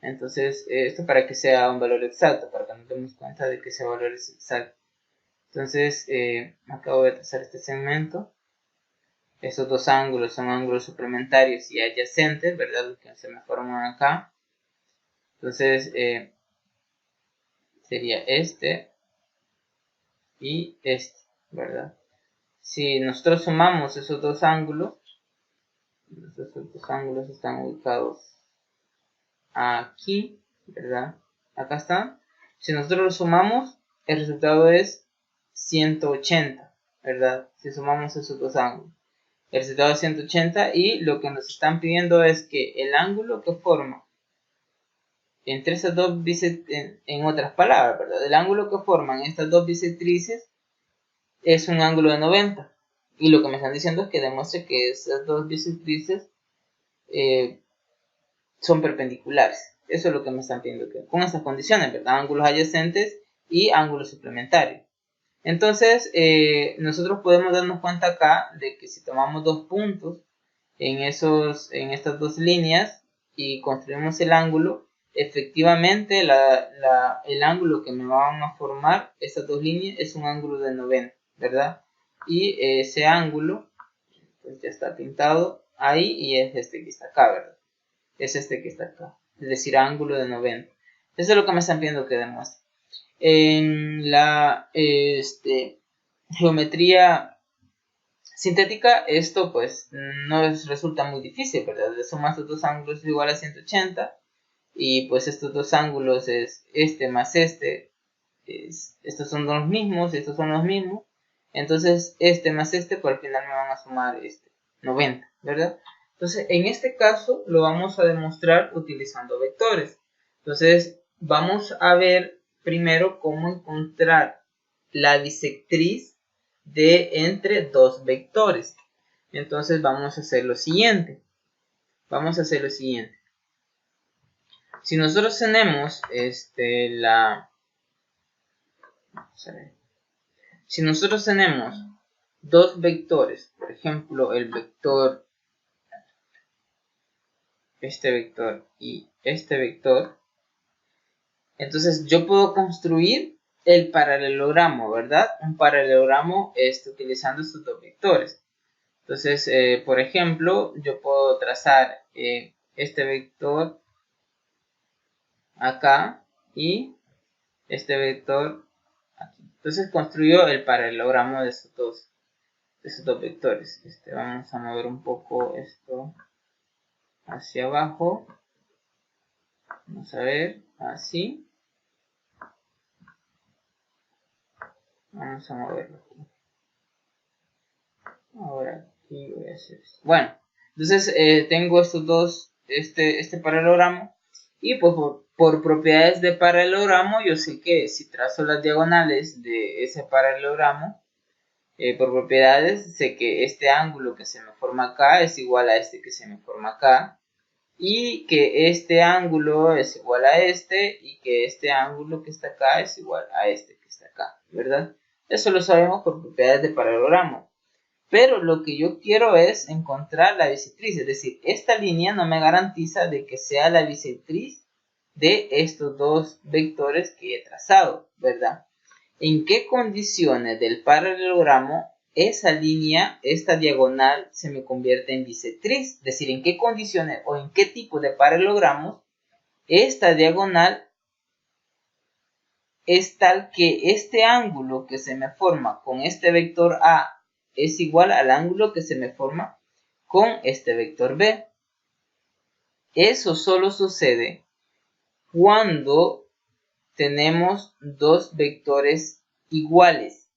Entonces esto para que sea un valor exacto, para que nos demos cuenta de que ese valor es exacto. Entonces acabo de trazar este segmento. Estos dos ángulos son ángulos suplementarios y adyacentes, ¿verdad? Los que se me forman acá. Entonces sería este y este, ¿verdad? Si nosotros sumamos esos dos ángulos, esos dos ángulos están ubicados aquí, ¿verdad? Acá están. Si nosotros los sumamos, el resultado es 180, ¿verdad? Si sumamos esos dos ángulos. El resultado es 180 y lo que nos están pidiendo es que el ángulo que forma entre esas dos bisectrices, en otras palabras, ¿verdad? El ángulo que forman estas dos bisectrices es un ángulo de 90. Y lo que me están diciendo es que demuestre que esas dos bisectrices son perpendiculares. Eso es lo que me están pidiendo, que con estas condiciones, ¿verdad? Ángulos adyacentes y ángulos suplementarios. Entonces, nosotros podemos darnos cuenta acá de que si tomamos dos puntos en estas dos líneas y construimos el ángulo, efectivamente el ángulo que me van a formar estas dos líneas es un ángulo de 90, ¿verdad? Y ese ángulo pues ya está pintado ahí y es este que está acá, ¿verdad? es este que está acá, es decir, ángulo de 90. Eso es lo que me están pidiendo que demuestre. En la geometría sintética, esto pues no resulta muy difícil, ¿verdad? Le sumas estos dos ángulos es igual a 180 y pues estos dos ángulos es este más este, estos son los mismos, estos son los mismos, entonces este más este por al final me van a sumar 90, ¿verdad? Entonces en este caso lo vamos a demostrar utilizando vectores. Entonces vamos a ver primero cómo encontrar la bisectriz de entre dos vectores. Entonces vamos a hacer lo siguiente. Si nosotros tenemos si nosotros tenemos dos vectores, por ejemplo, el vector, este vector y este vector, entonces yo puedo construir el paralelogramo, ¿verdad? Un paralelogramo utilizando estos dos vectores. Entonces, por ejemplo, yo puedo trazar este vector acá y este vector aquí. Entonces construyo el paralelogramo de estos dos vectores. Vamos a mover un poco esto hacia abajo. Vamos a ver, así. Vamos a moverlo. Ahora aquí voy a hacer esto. Bueno, entonces tengo estos dos, este paralelogramo. Y pues por propiedades de paralelogramo, yo sé que si trazo las diagonales de ese paralelogramo, por propiedades, sé que este ángulo que se me forma acá es igual a este que se me forma acá. Y que este ángulo es igual a este y que este ángulo que está acá es igual a este que está acá, ¿verdad? Eso lo sabemos por propiedades de paralelogramo. Pero lo que yo quiero es encontrar la bisectriz, es decir, esta línea no me garantiza de que sea la bisectriz de estos dos vectores que he trazado, ¿verdad? ¿En qué condiciones del paralelogramo esa línea, esta diagonal, se me convierte en bisectriz? Es decir, ¿en qué condiciones o en qué tipo de paralelogramos esta diagonal es tal que este ángulo que se me forma con este vector A es igual al ángulo que se me forma con este vector B? Eso solo sucede cuando tenemos dos vectores iguales,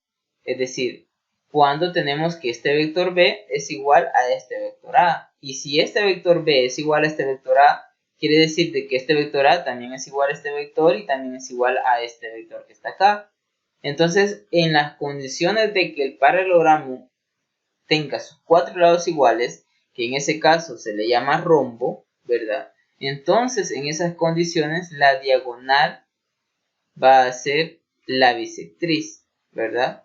es decir, cuando tenemos que este vector B es igual a este vector A. Y si este vector B es igual a este vector A, quiere decir de que este vector A también es igual a este vector y también es igual a este vector que está acá. Entonces, en las condiciones de que el paralelogramo tenga sus cuatro lados iguales, que en ese caso se le llama rombo, ¿verdad? Entonces, en esas condiciones, la diagonal va a ser la bisectriz, ¿verdad?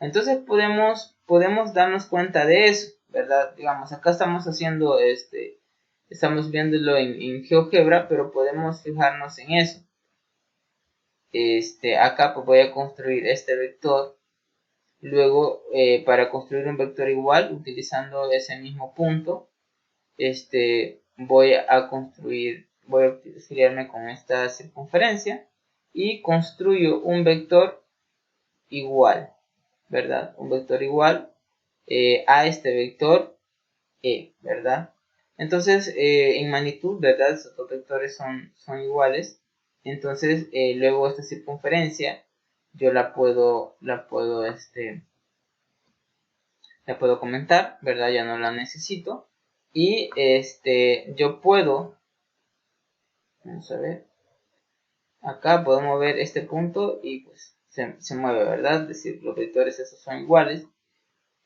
Entonces podemos darnos cuenta de eso, ¿verdad? Digamos, acá estamos haciendo estamos viéndolo en GeoGebra, pero podemos fijarnos en eso. Acá pues voy a construir este vector. Luego, para construir un vector igual, utilizando ese mismo punto, voy a auxiliarme con esta circunferencia y construyo un vector igual, ¿verdad? Un vector igual a este vector E, ¿verdad? Entonces, en magnitud, ¿verdad? Estos dos vectores son iguales. Entonces, luego esta circunferencia yo la puedo comentar, ¿verdad? Ya no la necesito. Y yo puedo, vamos a ver, acá podemos ver este punto y pues se mueve, ¿verdad? Es decir, los vectores esos son iguales.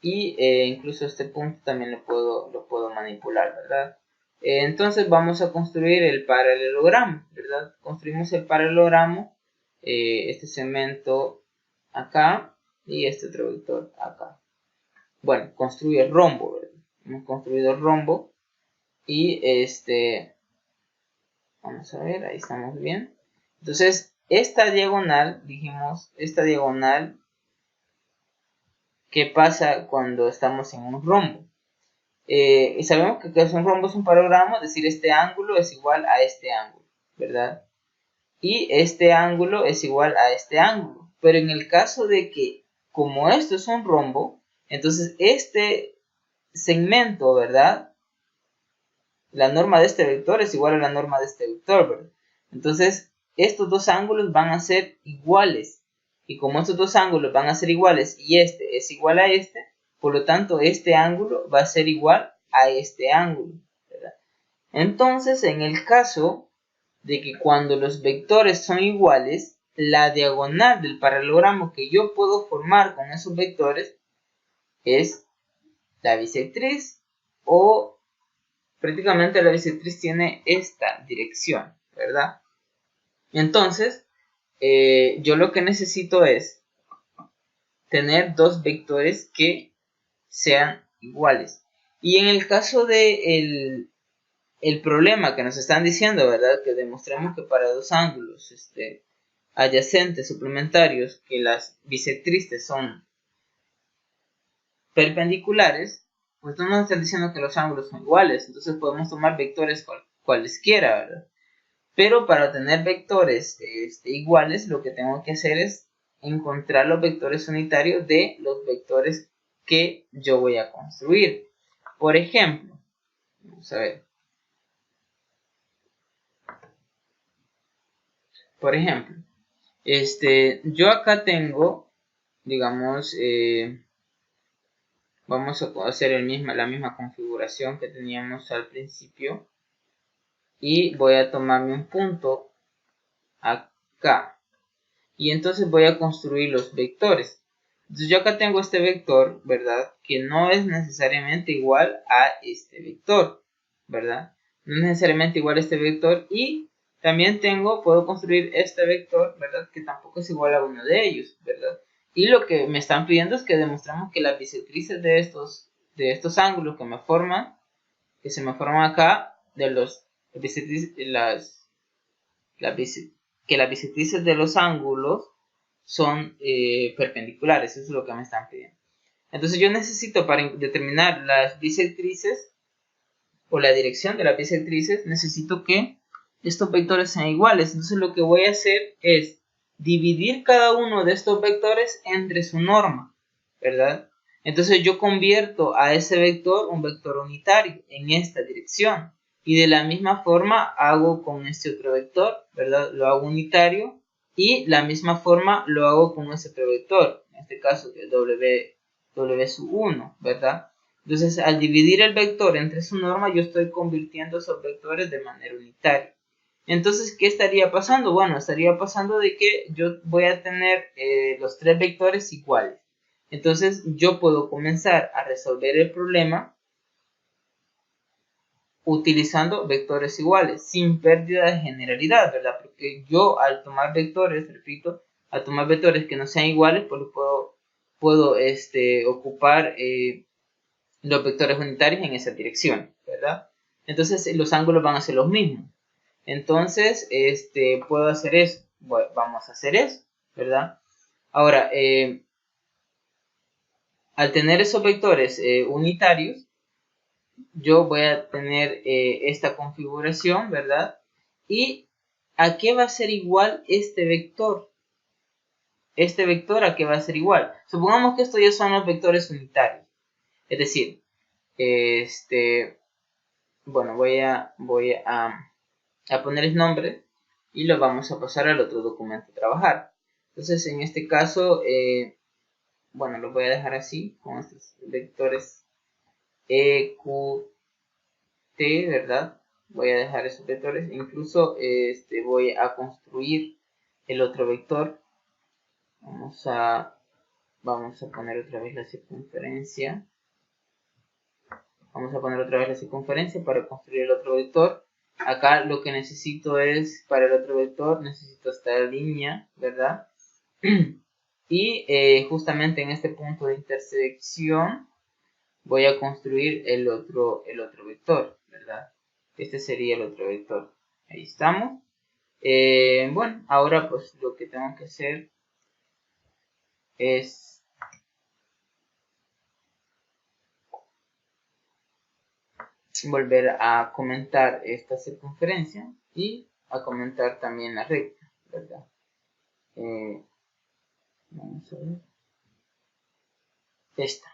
Y incluso este punto también lo puedo manipular, ¿verdad? Entonces vamos a construir el paralelogramo, ¿verdad? Construimos el paralelogramo, este segmento acá y este otro vector acá. Bueno, construye el rombo, ¿verdad? Hemos construido el rombo y vamos a ver, ahí estamos bien. Entonces, esta diagonal, dijimos, esta diagonal, ¿qué pasa cuando estamos en un rombo? y sabemos que es un rombo, es un paralogramo, es decir, este ángulo es igual a este ángulo, ¿verdad? Y este ángulo es igual a este ángulo. Pero en el caso de que, como esto es un rombo, entonces este segmento, ¿verdad? La norma de este vector es igual a la norma de este vector, ¿verdad? Entonces, estos dos ángulos van a ser iguales. Y como estos dos ángulos van a ser iguales y este es igual a este, por lo tanto, este ángulo va a ser igual a este ángulo, ¿verdad? Entonces, en el caso de que cuando los vectores son iguales, la diagonal del paralelogramo que yo puedo formar con esos vectores es la bisectriz, o prácticamente la bisectriz tiene esta dirección, ¿verdad? Entonces, yo lo que necesito es tener dos vectores que sean iguales. Y en el caso de el problema que nos están diciendo, ¿verdad? Que demostremos que para dos ángulos adyacentes suplementarios que las bisectrices son perpendiculares, pues no nos están diciendo que los ángulos son iguales. Entonces podemos tomar vectores cualesquiera, ¿verdad? Pero para tener vectores iguales, lo que tengo que hacer es encontrar los vectores unitarios de los vectores que yo voy a construir. Por ejemplo, vamos a ver. Por ejemplo, yo acá tengo, digamos, vamos a hacer la misma configuración que teníamos al principio. Y voy a tomarme un punto acá. Y entonces voy a construir los vectores. Entonces yo acá tengo este vector, ¿verdad? Que no es necesariamente igual a este vector, ¿verdad? No es necesariamente igual a este vector. Y también puedo construir este vector, ¿verdad? Que tampoco es igual a uno de ellos, ¿verdad? Y lo que me están pidiendo es que demostremos que las bisectrices de estos ángulos que se me forman acá, de los que las bisectrices de los ángulos son perpendiculares. Eso es lo que me están pidiendo. Entonces yo necesito, para determinar las bisectrices o la dirección de las bisectrices, necesito que estos vectores sean iguales. Entonces lo que voy a hacer es dividir cada uno de estos vectores entre su norma, ¿verdad? Entonces yo convierto a ese vector un vector unitario en esta dirección. Y de la misma forma hago con este otro vector, ¿verdad? Lo hago unitario. Y la misma forma lo hago con este otro vector. En este caso que es w sub 1, ¿verdad? Entonces, al dividir el vector entre su norma, yo estoy convirtiendo esos vectores de manera unitaria. Entonces, ¿qué estaría pasando? Bueno, estaría pasando de que yo voy a tener los tres vectores iguales. Entonces, yo puedo comenzar a resolver el problema utilizando vectores iguales, sin pérdida de generalidad, ¿verdad? Porque yo al tomar vectores, repito, al tomar vectores que no sean iguales, pues puedo ocupar los vectores unitarios en esa dirección, ¿verdad? Entonces los ángulos van a ser los mismos. Entonces, puedo hacer eso. Bueno, vamos a hacer eso, ¿verdad? Ahora, al tener esos vectores unitarios, yo voy a tener esta configuración, ¿verdad? ¿Y a qué va a ser igual este vector? Este vector a qué va a ser igual. Supongamos que estos ya son los vectores unitarios. Es decir, bueno, voy a ponerles nombre y lo vamos a pasar al otro documento a trabajar. Entonces, en este caso, bueno, lo voy a dejar así, con estos vectores E, Q, T, ¿verdad? Voy a dejar esos vectores. Incluso voy a construir el otro vector. Vamos a poner otra vez la circunferencia. Vamos a poner otra vez la circunferencia para construir el otro vector. Acá lo que necesito es, para el otro vector, necesito esta línea, ¿verdad? Y justamente en este punto de intersección voy a construir el otro vector, ¿verdad? Este sería el otro vector. Ahí estamos. Bueno, ahora pues lo que tengo que hacer es volver a comentar esta circunferencia y a comentar también la recta, ¿verdad? Vamos a ver. Esta.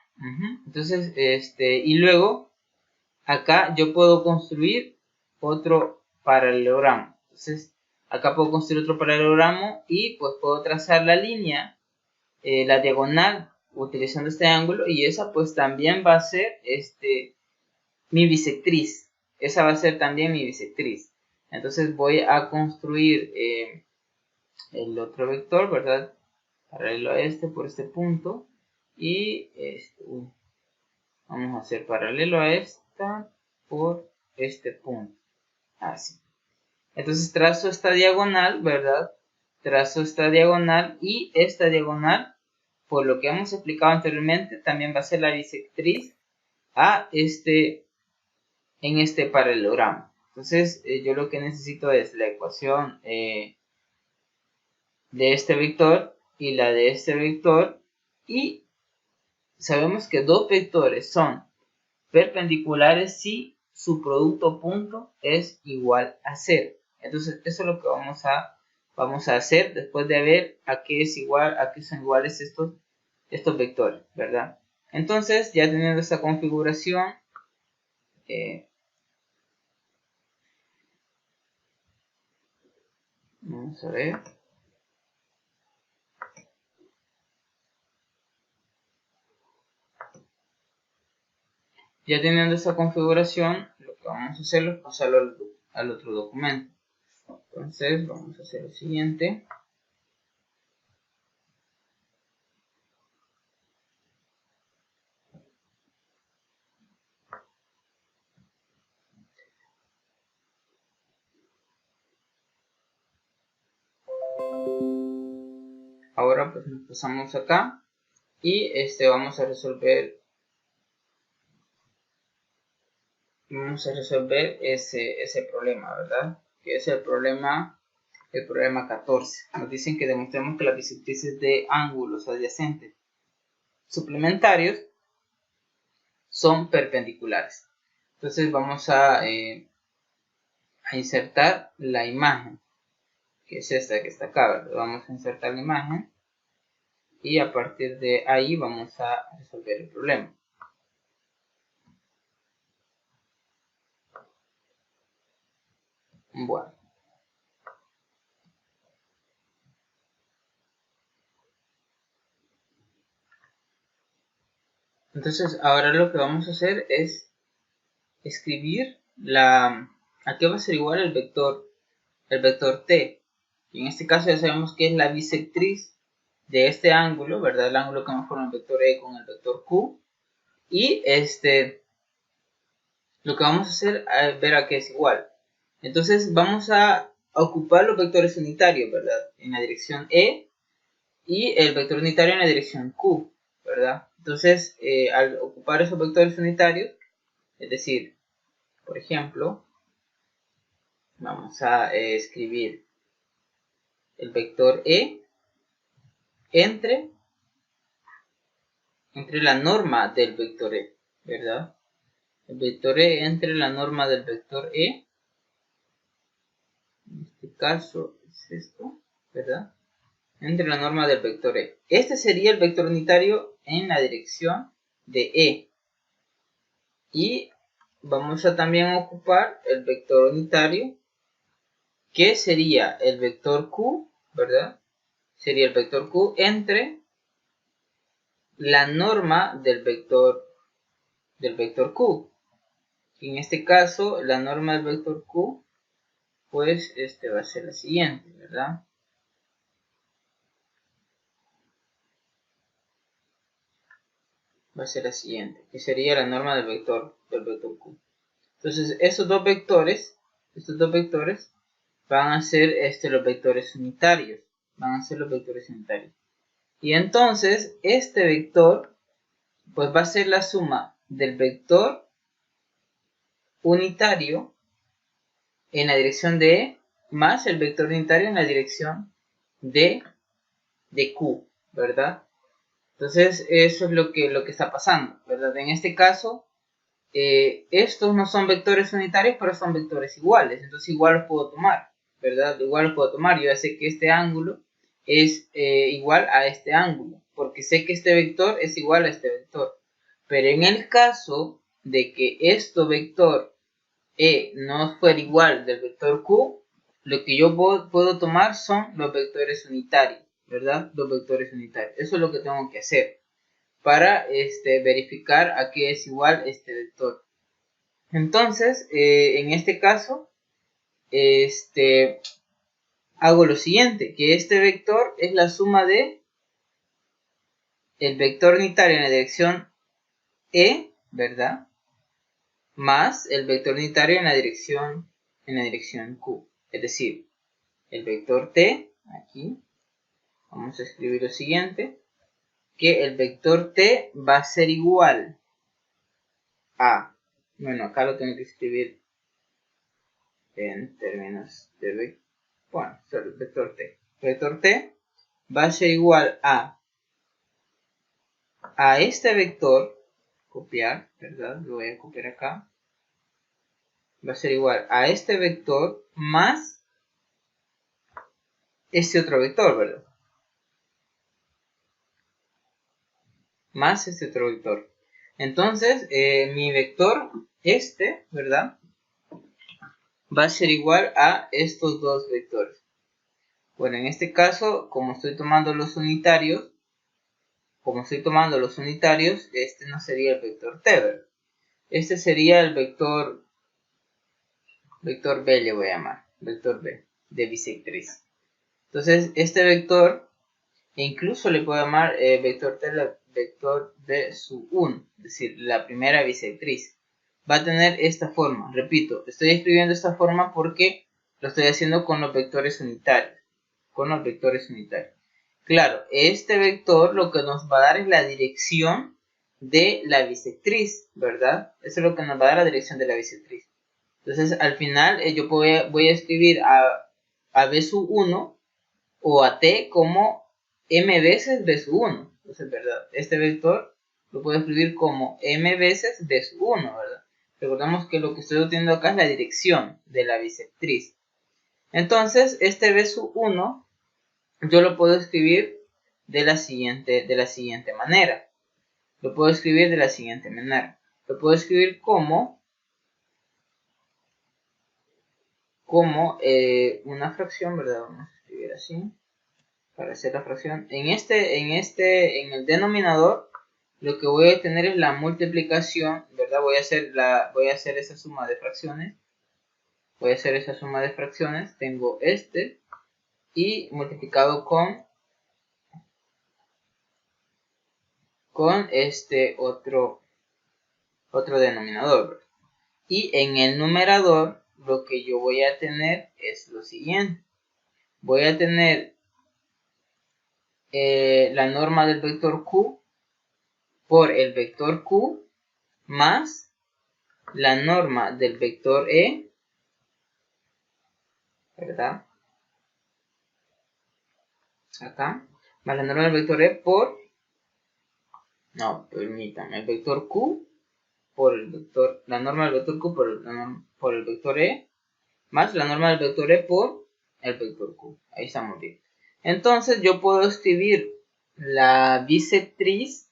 Entonces, y luego, acá yo puedo construir otro paralelogramo. Entonces, acá puedo construir otro paralelogramo y pues puedo trazar la línea, la diagonal, utilizando este ángulo, y esa pues también va a ser mi bisectriz. Esa va a ser también mi bisectriz. Entonces voy a construir el otro vector, ¿verdad? Paralelo a este por este punto. Y vamos a hacer paralelo a esta por este punto. Así. Entonces trazo esta diagonal, ¿verdad? Trazo esta diagonal y esta diagonal, por lo que hemos explicado anteriormente, también va a ser la bisectriz a en este paralelogramo. Entonces yo lo que necesito es la ecuación de este vector y la de este vector, y sabemos que dos vectores son perpendiculares si su producto punto es igual a 0. Entonces eso es lo que vamos a hacer después de ver a qué son iguales estos vectores, ¿verdad? Entonces, ya teniendo esta configuración, vamos a ver. Ya teniendo esta configuración, lo que vamos a hacer es pasarlo al otro documento. Entonces, vamos a hacer lo siguiente. Ahora pues nos pasamos acá y vamos a resolver ese problema, ¿verdad? Que es el problema 14. Nos dicen que demostremos que las bisectrices de ángulos adyacentes suplementarios son perpendiculares. Entonces vamos a insertar la imagen, que es esta que está acá, ¿verdad? Vamos a insertar la imagen y a partir de ahí vamos a resolver el problema. Bueno. Entonces ahora lo que vamos a hacer es escribir a qué va a ser igual el vector t. Y en este caso ya sabemos que es la bisectriz de este ángulo, ¿verdad? El ángulo que me forma el vector e con el vector q. Y lo que vamos a hacer es ver a qué es igual. Entonces vamos a ocupar los vectores unitarios, ¿verdad? En la dirección e y el vector unitario en la dirección q, ¿verdad? Entonces al ocupar esos vectores unitarios, es decir, por ejemplo, vamos a escribir el vector e entre la norma del vector e, ¿verdad? El vector e entre la norma del vector e, en este caso es esto, ¿verdad? Entre la norma del vector e. Este sería el vector unitario en la dirección de e. Y vamos a también ocupar el vector unitario, que sería el vector q, ¿verdad? Sería el vector q entre la norma del vector q. En este caso, la norma del vector q, pues va a ser la siguiente, ¿verdad? Va a ser la siguiente, que sería la norma del vector q. Entonces, estos dos vectores van a ser los vectores unitarios. Y entonces, este vector, pues va a ser la suma del vector unitario en la dirección de E más el vector unitario en la dirección de Q, ¿verdad? Entonces eso es lo que está pasando, ¿verdad? En este caso estos no son vectores unitarios, pero son vectores iguales, entonces igual los puedo tomar, ¿verdad? Igual los puedo tomar. Yo ya sé que este ángulo es igual a este ángulo, porque sé que este vector es igual a este vector. Pero en el caso de que este vector E no fuera igual del vector Q, lo que yo puedo tomar son los vectores unitarios, ¿verdad? Los vectores unitarios. Eso es lo que tengo que hacer para verificar a qué es igual este vector. Entonces, en este caso, hago lo siguiente, que este vector es la suma de el vector unitario en la dirección E, ¿verdad? Más el vector unitario en la dirección Q. Es decir, el vector T, aquí, vamos a escribir lo siguiente, que el vector T va a ser igual a, bueno, acá lo tengo que escribir en términos de bueno, el vector T. El vector T va a ser igual a este vector, copiar, ¿verdad? Lo voy a copiar acá. Va a ser igual a este vector más este otro vector, ¿verdad? Más este otro vector. Entonces, mi vector, ¿verdad? Va a ser igual a estos dos vectores. Bueno, en este caso, como estoy tomando los unitarios, este no sería el vector t, ¿verdad? Este sería el vector B, le voy a llamar, vector B, de bisectriz. Entonces, este vector, incluso le puedo llamar vector t, vector B sub 1, es decir, la primera bisectriz. Va a tener esta forma, repito, estoy escribiendo esta forma porque lo estoy haciendo con los vectores unitarios. Claro, este vector lo que nos va a dar es la dirección de la bisectriz, ¿verdad? Eso es lo que nos va a dar la dirección de la bisectriz. Entonces, al final, yo voy a escribir a B sub 1 o a T como M veces B sub 1. Entonces, ¿verdad? Este vector lo puedo escribir como M veces B sub 1, ¿verdad? Recordemos que lo que estoy obteniendo acá es la dirección de la bisectriz. Entonces, este B sub 1 yo lo puedo escribir de la siguiente manera. Lo puedo escribir como una fracción, ¿verdad? Vamos a escribir así para hacer la fracción. En el denominador, lo que voy a tener es la multiplicación, ¿verdad? Voy a hacer esa suma de fracciones. Tengo y multiplicado con este otro denominador, ¿verdad? Y en el numerador lo que yo voy a tener es lo siguiente. Voy a tener la norma del vector Q por el vector Q más la norma del vector E, ¿verdad? Acá, más la norma del vector E por, no, permítanme, el vector Q por el vector, la norma del vector Q por el vector E, más la norma del vector E por el vector Q. Ahí estamos bien. Entonces yo puedo escribir la bisectriz.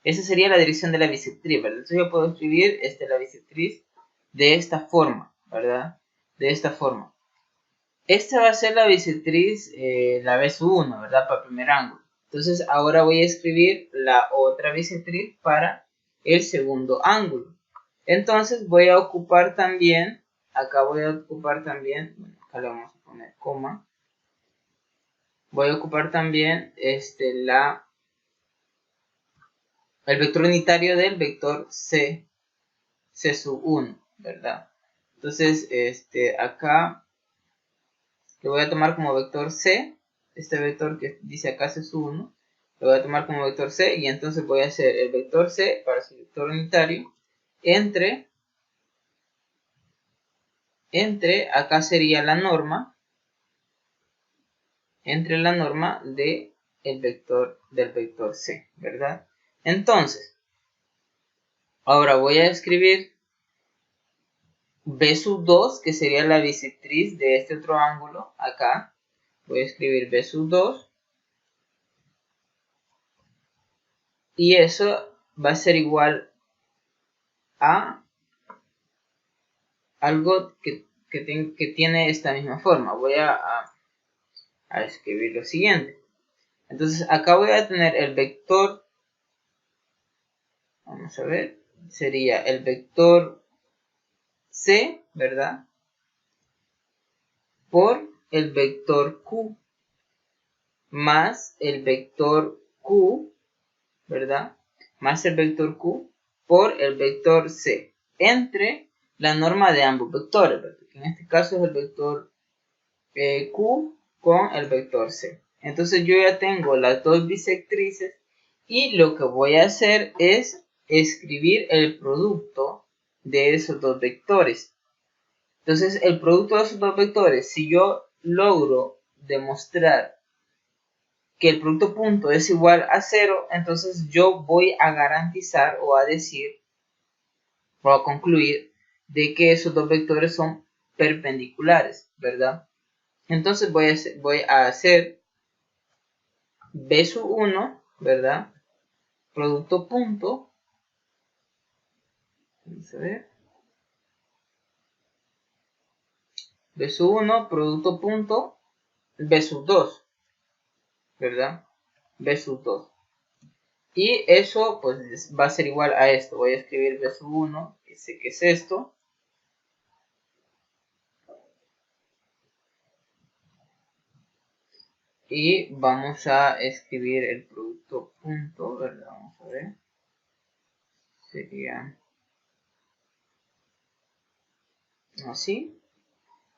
Esa sería la dirección de la bisectriz, ¿verdad? Entonces yo puedo escribir la bisectriz de esta forma, ¿verdad? De esta forma. Esta va a ser la bisectriz, la B sub 1, ¿verdad? Para el primer ángulo. Entonces ahora voy a escribir la otra bisectriz para el segundo ángulo. Entonces voy a ocupar también, bueno, acá le vamos a poner coma. Voy a ocupar también el vector unitario del vector C sub 1, ¿verdad? Entonces, acá lo voy a tomar como vector C, este vector que dice acá C sub 1, lo voy a tomar como vector C y entonces voy a hacer el vector C para su vector unitario entre acá sería la norma, entre la norma del vector C, ¿verdad? Entonces, Ahora voy a escribir B sub 2, que sería la bisectriz de este otro ángulo, acá. Voy a escribir B sub 2. Y eso va a ser igual a algo que tiene esta misma forma. Voy a escribir lo siguiente. Entonces acá voy a tener el vector, vamos a ver, sería el vector C, ¿verdad? Por el vector Q más el vector Q, ¿verdad? Más el vector Q por el vector C entre la norma de ambos vectores, ¿verdad? Que en este caso es el vector Q con el vector C. Entonces yo ya tengo las dos bisectrices y lo que voy a hacer es escribir el producto de esos dos vectores. Entonces el producto de esos dos vectores, si yo logro demostrar que el producto punto es igual a 0, entonces yo voy a garantizar o a decir o a concluir de que esos dos vectores son perpendiculares, ¿verdad? Entonces voy a hacer B sub 1, ¿verdad? Producto punto. Vamos a ver. B sub 1, producto punto, B sub 2, ¿verdad? B sub 2. Y eso pues va a ser igual a esto. Voy a escribir B sub 1, que sé que es esto. Y vamos a escribir el producto punto, ¿verdad? Vamos a ver. Sería así.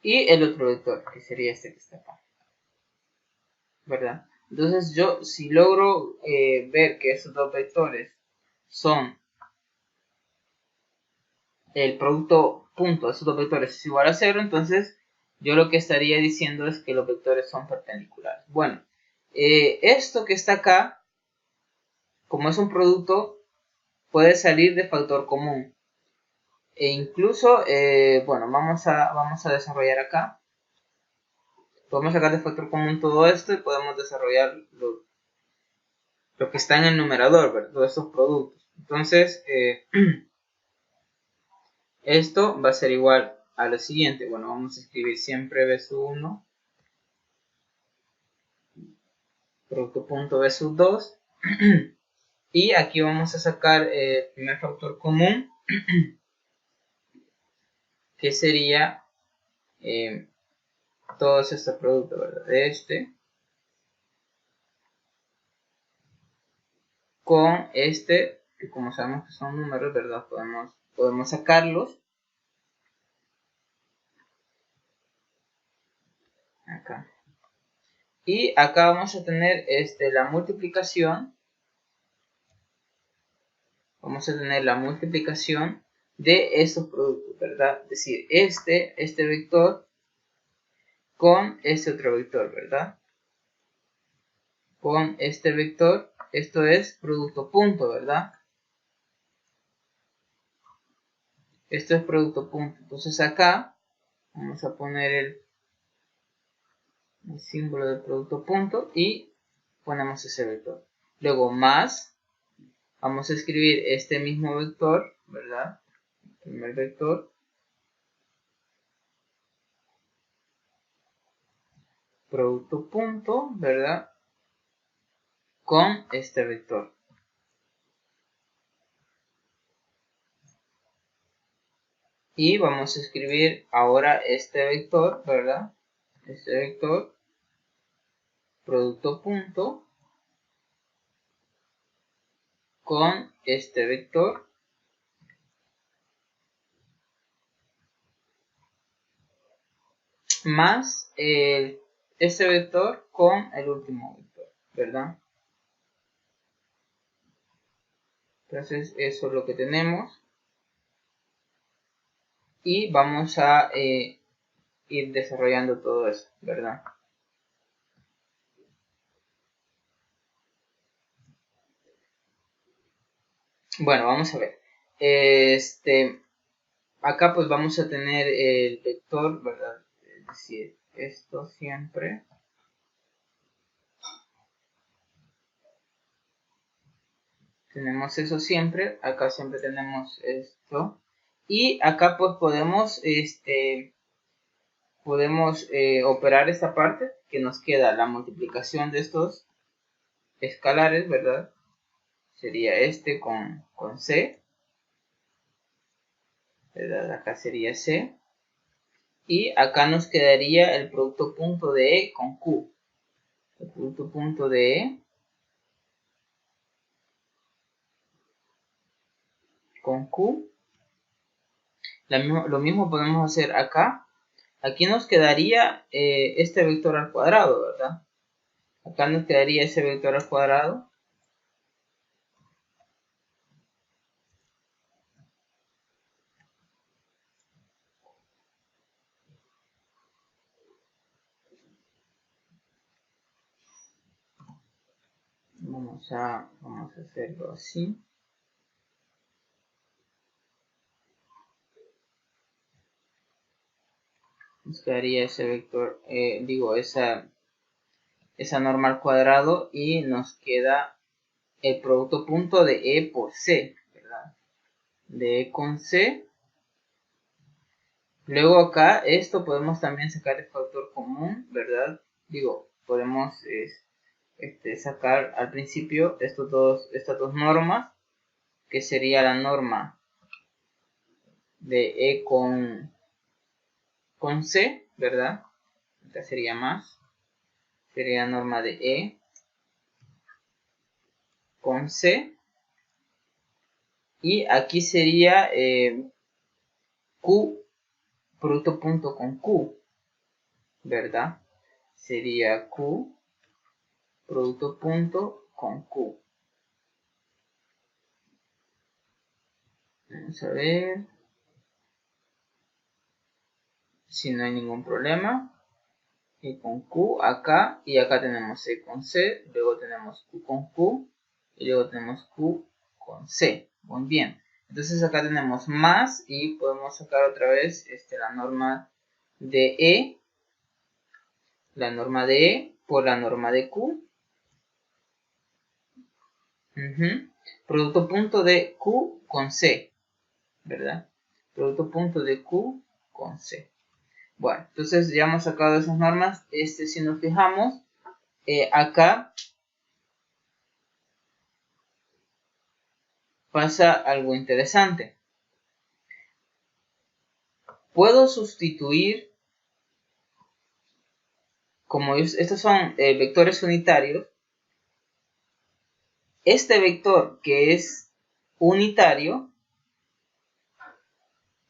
Y el otro vector, que sería este que está acá, ¿verdad? Entonces yo, si logro ver que esos dos vectores son el producto punto de esos dos vectores es igual a 0, entonces yo lo que estaría diciendo es que los vectores son perpendiculares. Bueno, esto que está acá, como es un producto, puede salir de factor común. E incluso, bueno, vamos a desarrollar acá. Podemos sacar de factor común todo esto y podemos desarrollar lo que está en el numerador, ¿verdad? Todos estos productos. Entonces, esto va a ser igual a lo siguiente. Bueno, vamos a escribir siempre B sub 1, producto punto B sub 2. Y aquí vamos a sacar el primer factor común, que sería todos estos productos, ¿verdad? De este con este, que como sabemos que son números, ¿verdad? Podemos sacarlos. Acá. Y acá vamos a tener la multiplicación. Vamos a tener la multiplicación de estos productos, ¿verdad? Es decir, este vector con este otro vector, ¿verdad? Con este vector, esto es producto punto, ¿verdad? Esto es producto punto. Entonces acá vamos a poner el símbolo del producto punto y ponemos ese vector. Luego más, vamos a escribir este mismo vector, ¿verdad? El primer vector. Producto punto, ¿verdad? Con este vector. Y vamos a escribir ahora este vector, ¿verdad? Este vector, producto punto, con este vector. Más este vector con el último vector, ¿verdad? Entonces eso es lo que tenemos. Y vamos a ir desarrollando todo eso, ¿verdad? Bueno, vamos a ver. acá pues vamos a tener el vector, ¿verdad? Es decir, esto siempre tenemos eso siempre, acá siempre tenemos esto, y acá pues podemos operar esta parte que nos queda la multiplicación de estos escalares, ¿verdad? Sería este con C, ¿verdad? Acá sería C, y acá nos quedaría el producto punto de E con Q. El producto punto de E con Q. Lo mismo podemos hacer acá. Aquí nos quedaría este vector al cuadrado, ¿verdad? Acá nos quedaría ese vector al cuadrado. Vamos a hacerlo así. Nos quedaría ese vector, esa norma al cuadrado, y nos queda el producto punto de E por C, ¿verdad? De E con C. Luego acá esto podemos también sacar el factor común, ¿verdad? Podemos sacar al principio estas dos normas, que sería la norma de E con C, ¿verdad? Acá sería más. Sería la norma de E con C. Y aquí sería Q, producto punto con Q, ¿verdad? Sería Q, producto punto con Q. Vamos a ver si no hay ningún problema. E con Q acá, y acá tenemos E con C, luego tenemos Q con Q, y luego tenemos Q con C. Muy bien. Entonces acá tenemos más, y podemos sacar otra vez la norma de E, por la norma de Q. Producto punto de Q con C, ¿verdad? Producto punto de Q con C. Bueno, entonces ya hemos sacado esas normas. Si nos fijamos, acá pasa algo interesante. Puedo sustituir, como estos son vectores unitarios, este vector que es unitario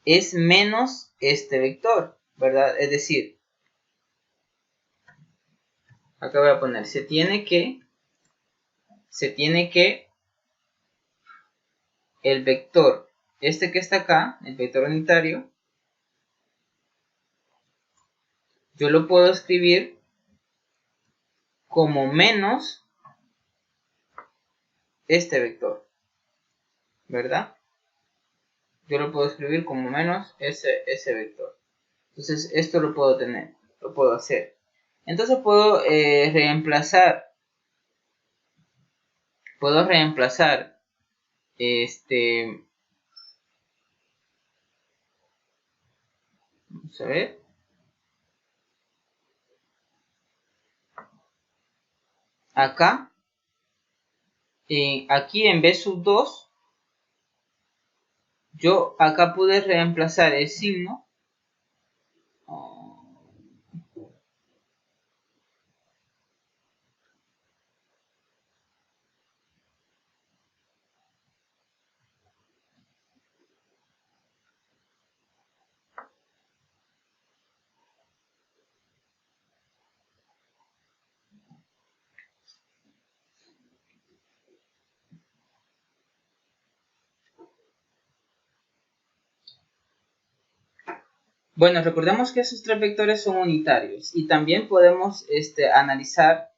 es menos este vector, ¿verdad? Es decir, acá voy a poner, se tiene que el vector, que está acá, el vector unitario, yo lo puedo escribir como menos este vector, ¿verdad? Yo lo puedo escribir como menos ese vector. Entonces esto lo puedo tener, lo puedo hacer. Entonces puedo reemplazar vamos a ver, acá, aquí en B sub 2, yo acá pude reemplazar el signo Bueno, recordemos que esos tres vectores son unitarios, y también podemos analizar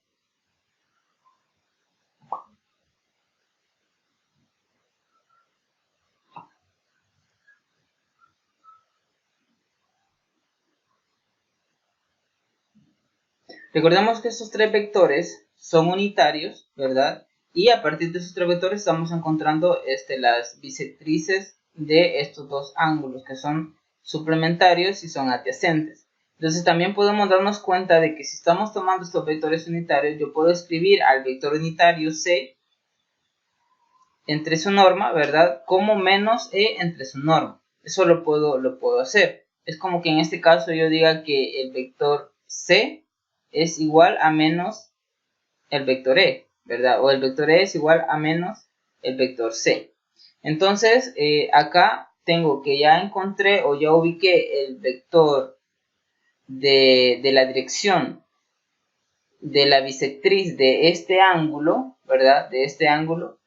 Recordemos que estos tres vectores son unitarios, ¿verdad? Y a partir de esos tres vectores estamos encontrando las bisectrices de estos dos ángulos que son suplementarios y son adyacentes. Entonces también podemos darnos cuenta de que si estamos tomando estos vectores unitarios, yo puedo escribir al vector unitario C entre su norma, ¿verdad? Como menos E entre su norma. Eso lo puedo hacer. Es como que en este caso yo diga que el vector C es igual a menos el vector E, ¿verdad? O el vector E es igual a menos el vector C. Entonces, acá tengo que ya encontré o ya ubiqué el vector de la dirección de la bisectriz de este ángulo, ¿verdad? De este ángulo.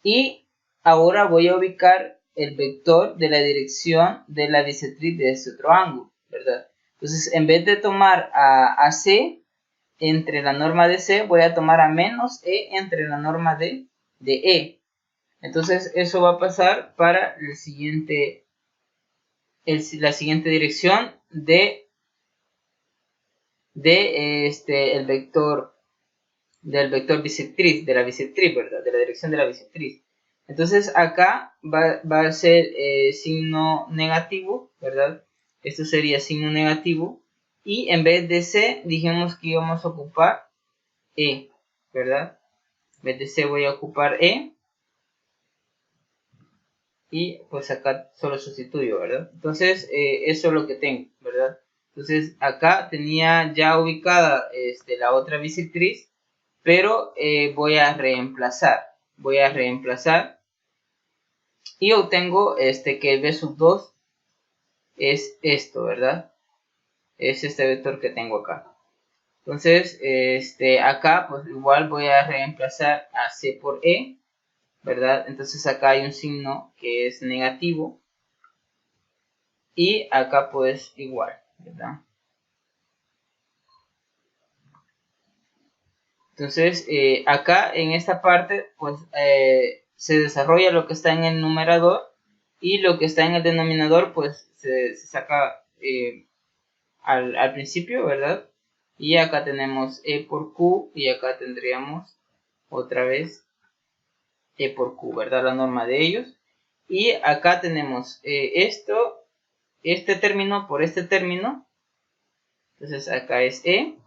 Y ahora voy a ubicar el vector de la dirección de la bisectriz de este otro ángulo, ¿verdad? Entonces, en vez de tomar a C entre la norma de C, voy a tomar a menos E entre la norma de E. Entonces, eso va a pasar para la siguiente dirección el vector del vector bisectriz, de la bisectriz, ¿verdad? De la dirección de la bisectriz. Entonces acá va a ser signo negativo, ¿verdad? Esto sería signo negativo. Y en vez de C, dijimos que íbamos a ocupar E, ¿verdad? En vez de C voy a ocupar E. Y pues acá solo sustituyo, ¿verdad? Entonces eso es lo que tengo, ¿verdad? Entonces acá tenía ya ubicada la otra bisectriz, pero voy a reemplazar y obtengo que B sub 2 es esto, ¿verdad? Es este vector que tengo acá. Entonces acá pues igual voy a reemplazar a C por E, ¿verdad? Entonces acá hay un signo que es negativo y acá pues igual, ¿verdad? Entonces acá en esta parte pues se desarrolla lo que está en el numerador y lo que está en el denominador pues se saca al principio, ¿verdad? Y acá tenemos E por Q y acá tendríamos otra vez E por Q, ¿verdad? La norma de ellos. Y acá tenemos este término por este término. Entonces acá es E.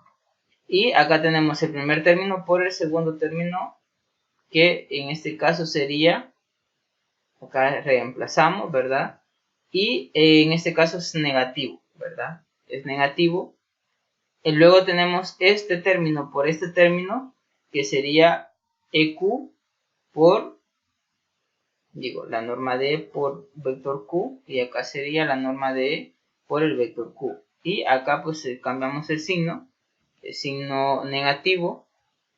Y acá tenemos el primer término por el segundo término, que en este caso sería, acá reemplazamos, ¿verdad? Y en este caso es negativo, ¿verdad? Es negativo. Y luego tenemos este término por este término, que sería EQ por, la norma de E por vector Q, y acá sería la norma de E por el vector Q. Y acá pues cambiamos el signo negativo,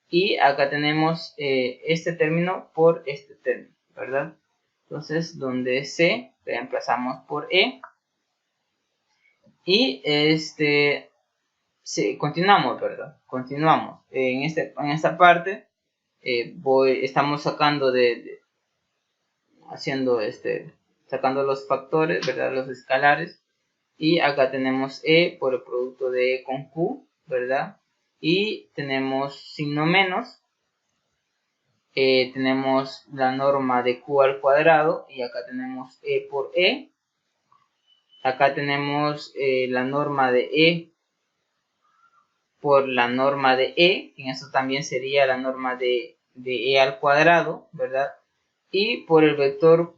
y acá tenemos este término por este término, ¿verdad? Entonces, donde C reemplazamos por E. Y sí, continuamos, ¿verdad? Continuamos. En esta parte estamos sacando sacando los factores, ¿verdad? Los escalares. Y acá tenemos E por el producto de E con Q, ¿verdad? Y tenemos signo menos. Tenemos la norma de Q al cuadrado y acá tenemos E por E. Acá tenemos la norma de E por la norma de E, en eso también sería la norma de E al cuadrado, ¿verdad? Y por el vector,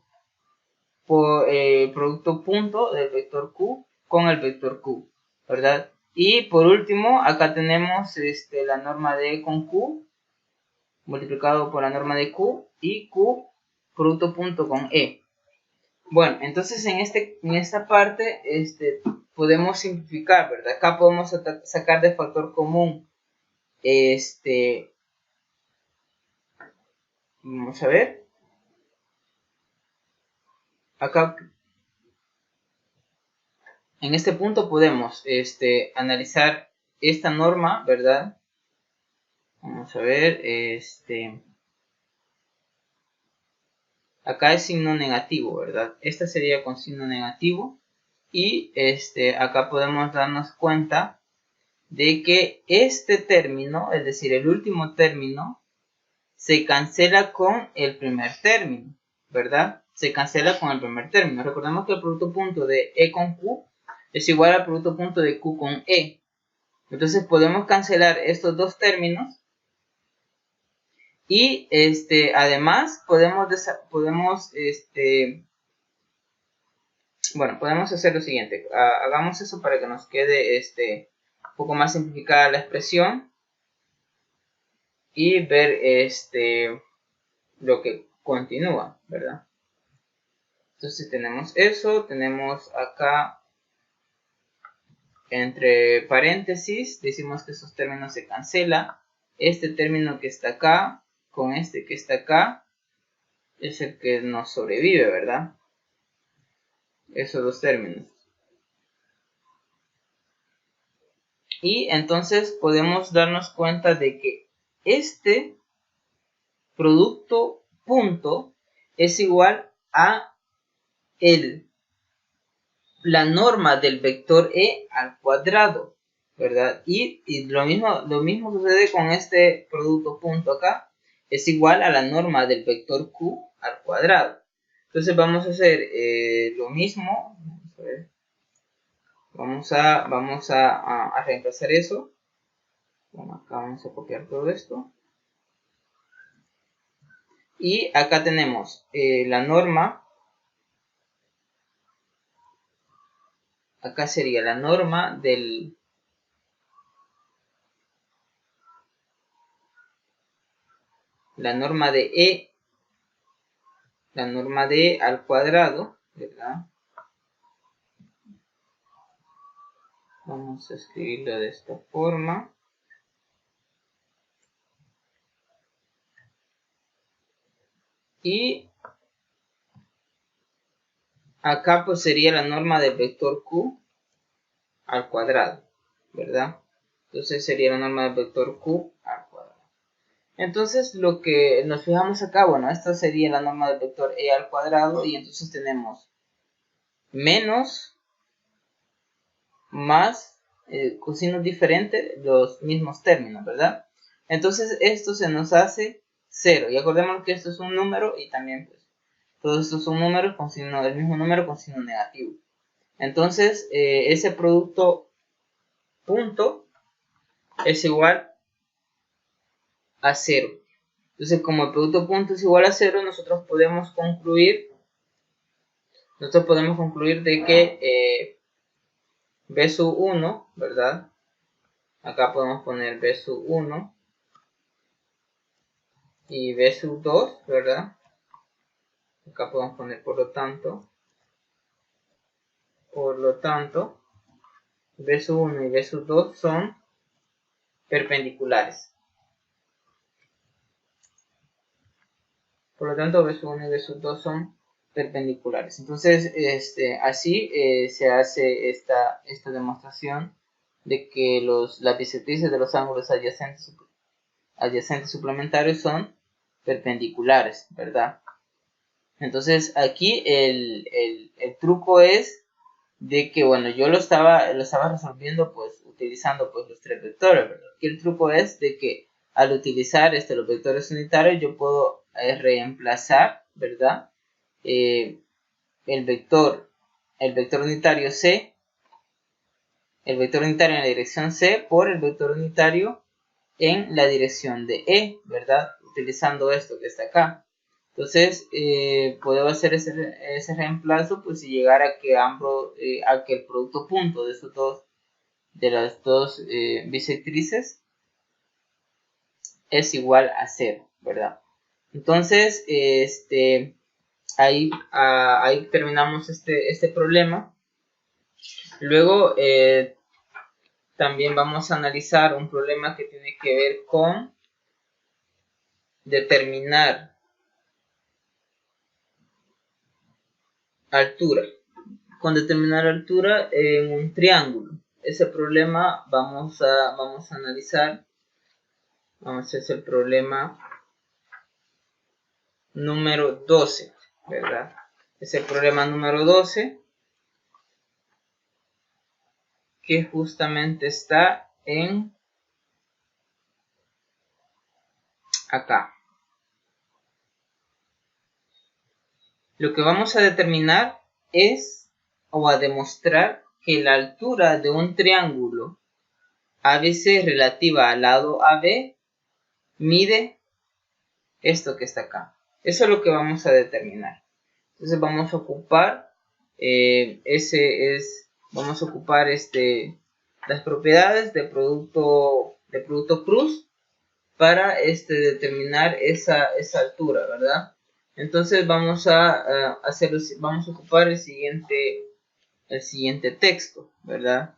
por el producto punto del vector Q con el vector Q, ¿verdad? Y por último, acá tenemos la norma de E con Q multiplicado por la norma de Q y Q producto punto con E. Bueno, entonces en esta parte podemos simplificar, ¿verdad? Acá podemos sacar de factor común vamos a ver. Acá en este punto podemos analizar esta norma, ¿verdad? Vamos a ver, acá es signo negativo, ¿verdad? Esta sería con signo negativo. Y acá podemos darnos cuenta de que este término, es decir, el último término, se cancela con el primer término, ¿verdad? Se cancela con el primer término. Recordemos que el producto punto de E con Q es igual al producto punto de Q con E. Entonces podemos cancelar estos dos términos y además podemos hacer lo siguiente. Hagamos eso para que nos quede un poco más simplificada la expresión y ver lo que continúa, ¿verdad? Entonces tenemos eso, tenemos acá entre paréntesis, decimos que esos términos se cancelan. Este término que está acá con este que está acá es el que nos sobrevive, ¿verdad? Esos dos términos. Y entonces podemos darnos cuenta de que este producto punto es igual a la norma del vector E al cuadrado, ¿verdad? Y lo mismo sucede con este producto punto acá, es igual a la norma del vector Q al cuadrado. Entonces vamos a hacer lo mismo, vamos a reemplazar eso. Bueno, acá vamos a copiar todo esto. Y acá tenemos la norma. Acá sería la norma de E. La norma de E al cuadrado, ¿verdad? Vamos a escribirlo de esta forma. Y acá pues sería la norma del vector Q al cuadrado, ¿verdad? Entonces sería la norma del vector Q al cuadrado. Entonces lo que nos fijamos acá, bueno, esta sería la norma del vector E al cuadrado y entonces tenemos menos, más, cosinos diferentes, los mismos términos, ¿verdad? Entonces esto se nos hace 0 y acordémonos que esto es un número y también pues todos estos son números con signo del mismo número con signo negativo. Entonces ese producto punto es igual a 0. Entonces como el producto punto es igual a 0, nosotros podemos concluir de que B sub 1, ¿verdad? Acá podemos poner B sub 1 y B sub 2, ¿verdad? Acá podemos poner por lo tanto, B sub 1 y B sub 2 son perpendiculares. Por lo tanto, B sub 1 y B sub 2 son perpendiculares. Entonces, así se hace esta demostración de que las bisectrices de los ángulos adyacentes suplementarios son perpendiculares, ¿verdad? Entonces, aquí el truco es de que, bueno, yo lo estaba resolviendo pues utilizando pues los tres vectores, ¿verdad? Aquí el truco es de que al utilizar los vectores unitarios yo puedo reemplazar, ¿verdad? El vector unitario C, el vector unitario en la dirección C por el vector unitario en la dirección de E, ¿verdad? Utilizando esto que está acá. Entonces, puedo hacer ese reemplazo, pues si llegara a que el producto punto de las dos bisectrices es igual a 0, ¿verdad? Entonces, ahí terminamos este problema. Luego, también vamos a analizar un problema que tiene que ver con determinar altura. Con determinar altura en un triángulo. Ese problema vamos a analizar. Vamos a hacer el problema número 12, ¿verdad? Es el problema número 12 que justamente está en acá. Lo que vamos a determinar es, o a demostrar, que la altura de un triángulo ABC relativa al lado AB mide esto que está acá. Eso es lo que vamos a determinar. Entonces vamos a ocupar las propiedades de producto cruz para determinar esa altura, ¿verdad? Entonces vamos a ocupar el siguiente texto, ¿verdad?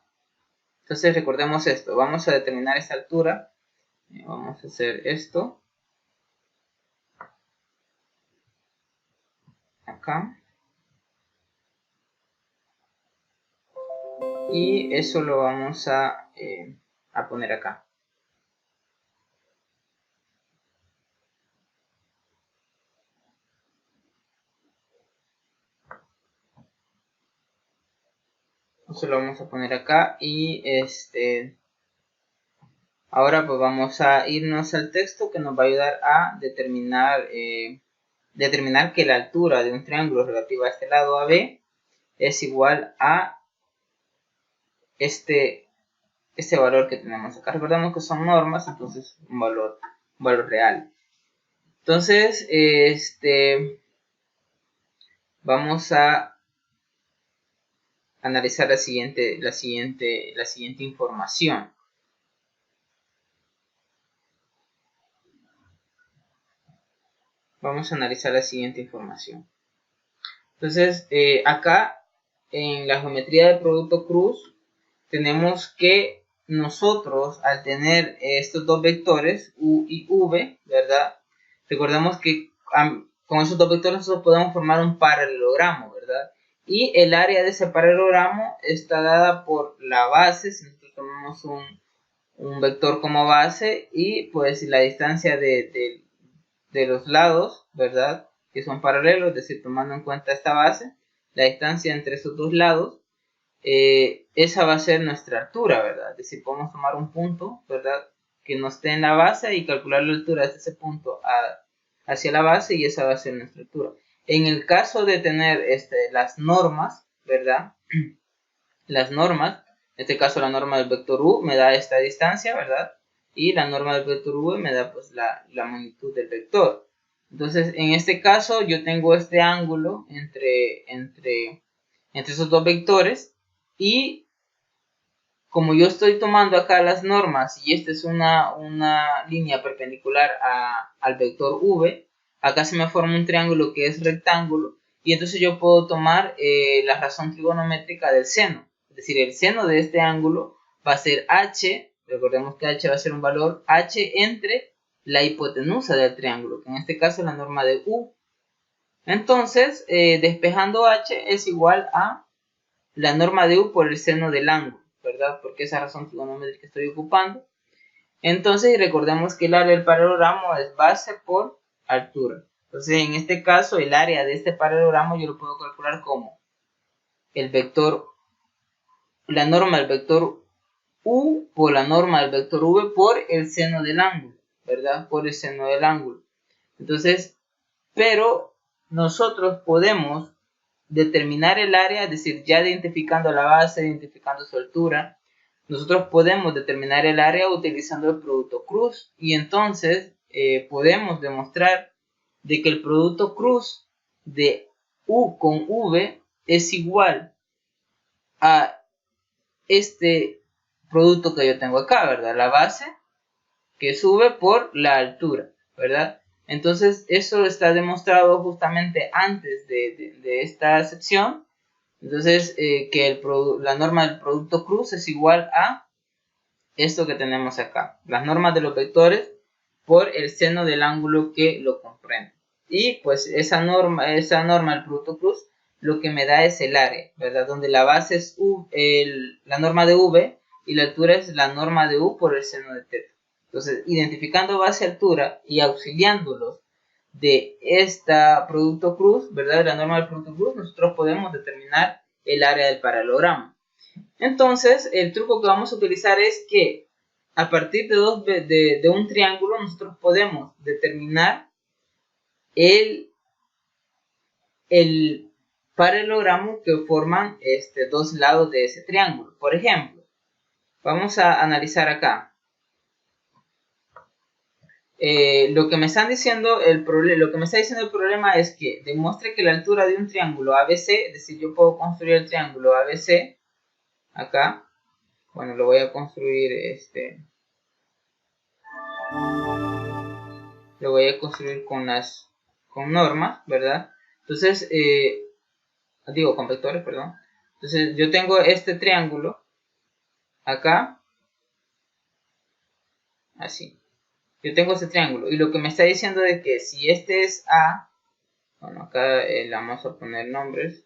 Entonces recordemos esto, vamos a determinar esa altura, vamos a hacer esto, acá, y eso lo vamos a poner acá. Eso lo vamos a poner acá y ahora pues vamos a irnos al texto que nos va a ayudar a determinar que la altura de un triángulo relativa a este lado AB es igual a este valor que tenemos acá. Recordemos que son normas, entonces un valor real. Entonces, vamos a analizar la siguiente información. Vamos a analizar la siguiente información. Entonces, acá en la geometría del producto cruz tenemos que nosotros, al tener estos dos vectores u y v, ¿verdad? Recordemos que con esos dos vectores nosotros podemos formar un paralelogramo, ¿verdad? Y el área de ese paralelogramo está dada por la base. Si nosotros tomamos un vector como base y pues la distancia de los lados, ¿verdad? Que son paralelos, es decir, tomando en cuenta esta base, la distancia entre esos dos lados, esa va a ser nuestra altura, ¿verdad? Es decir, podemos tomar un punto, ¿verdad? Que no esté en la base y calcular la altura de ese punto hacia la base, y esa va a ser nuestra altura. En el caso de tener las normas, ¿verdad? Las normas, en este caso la norma del vector u me da esta distancia, ¿verdad? Y la norma del vector v me da pues la magnitud del vector. Entonces, en este caso yo tengo este ángulo entre esos dos vectores, y como yo estoy tomando acá las normas y esta es una línea perpendicular al vector v, acá se me forma un triángulo que es rectángulo, y entonces yo puedo tomar la razón trigonométrica del seno. Es decir, el seno de este ángulo va a ser h, recordemos que h va a ser un valor h entre la hipotenusa del triángulo, que en este caso es la norma de u. Entonces, despejando h es igual a la norma de u por el seno del ángulo, ¿verdad? Porque esa razón trigonométrica que estoy ocupando. Entonces, recordemos que el área del paralelogramo es base por altura. Entonces, en este caso, el área de este paralelogramo yo lo puedo calcular como la norma del vector u por la norma del vector v por el seno del ángulo, ¿verdad? Por el seno del ángulo. Entonces, pero nosotros podemos determinar el área, es decir, ya identificando la base, identificando su altura, nosotros podemos determinar el área utilizando el producto cruz, y entonces podemos demostrar de que el producto cruz de u con v es igual a este producto que yo tengo acá, ¿verdad? La base que sube por la altura, ¿verdad? Entonces, eso está demostrado justamente antes de esta sección. Entonces, que la norma del producto cruz es igual a esto que tenemos acá. Las normas de los vectores por el seno del ángulo que lo comprende. Y pues esa norma del producto cruz lo que me da es el área, ¿verdad? Donde la base es la norma de v y la altura es la norma de u por el seno de θ. Entonces, identificando base, altura y auxiliándolos de esta producto cruz, ¿verdad? De la norma del producto cruz, nosotros podemos determinar el área del paralelogramo. Entonces, el truco que vamos a utilizar es que a partir de un triángulo nosotros podemos determinar el paralelogramo que forman dos lados de ese triángulo. Por ejemplo, vamos a analizar acá. Lo que me están diciendo el problema es que demuestre que la altura de un triángulo ABC, es decir, yo puedo construir el triángulo ABC acá. Bueno, lo voy a construir lo voy a construir con normas, ¿verdad? Entonces, digo con vectores, perdón. Entonces, yo tengo este triángulo acá, así. Yo tengo este triángulo y lo que me está diciendo es que si este es A, bueno, acá le vamos a poner nombres.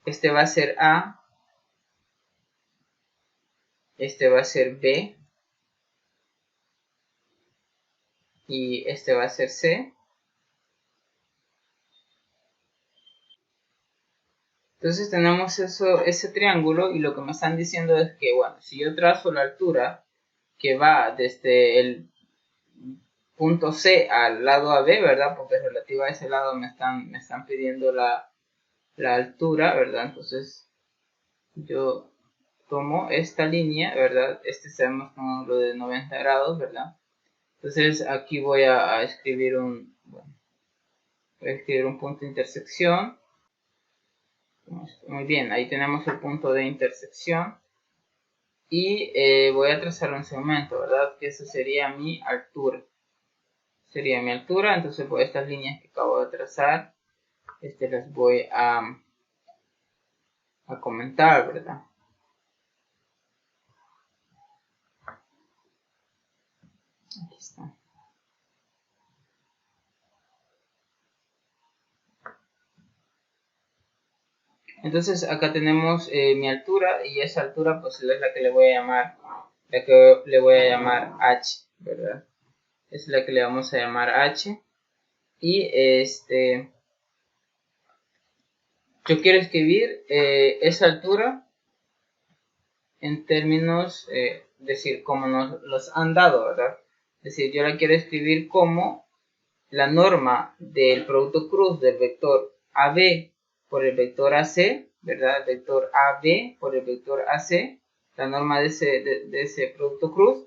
Este va a ser A, este va a ser B y este va a ser C. Entonces tenemos ese triángulo y lo que me están diciendo es que, bueno, si yo trazo la altura que va desde el punto C al lado AB, ¿verdad? Porque relativa a ese lado me están pidiendo la altura, ¿verdad? Entonces yo tomo esta línea, ¿verdad? Sabemos como lo de 90 grados, ¿verdad? Entonces aquí voy a escribir un punto de intersección. Muy bien, ahí tenemos el punto de intersección. Y voy a trazar un segmento, ¿verdad? Que eso sería mi altura. Sería mi altura, entonces por estas líneas que acabo de trazar, las voy a comentar, ¿verdad? Aquí está. Entonces acá tenemos mi altura y esa altura pues es la que le voy a llamar, H, ¿verdad? Es la que le vamos a llamar H. Y yo quiero escribir esa altura en términos, decir, como nos los han dado, ¿verdad? Es decir, yo la quiero escribir como la norma del producto cruz del vector AB por el vector AC, ¿verdad? El vector AB por el vector AC, la norma de ese producto cruz,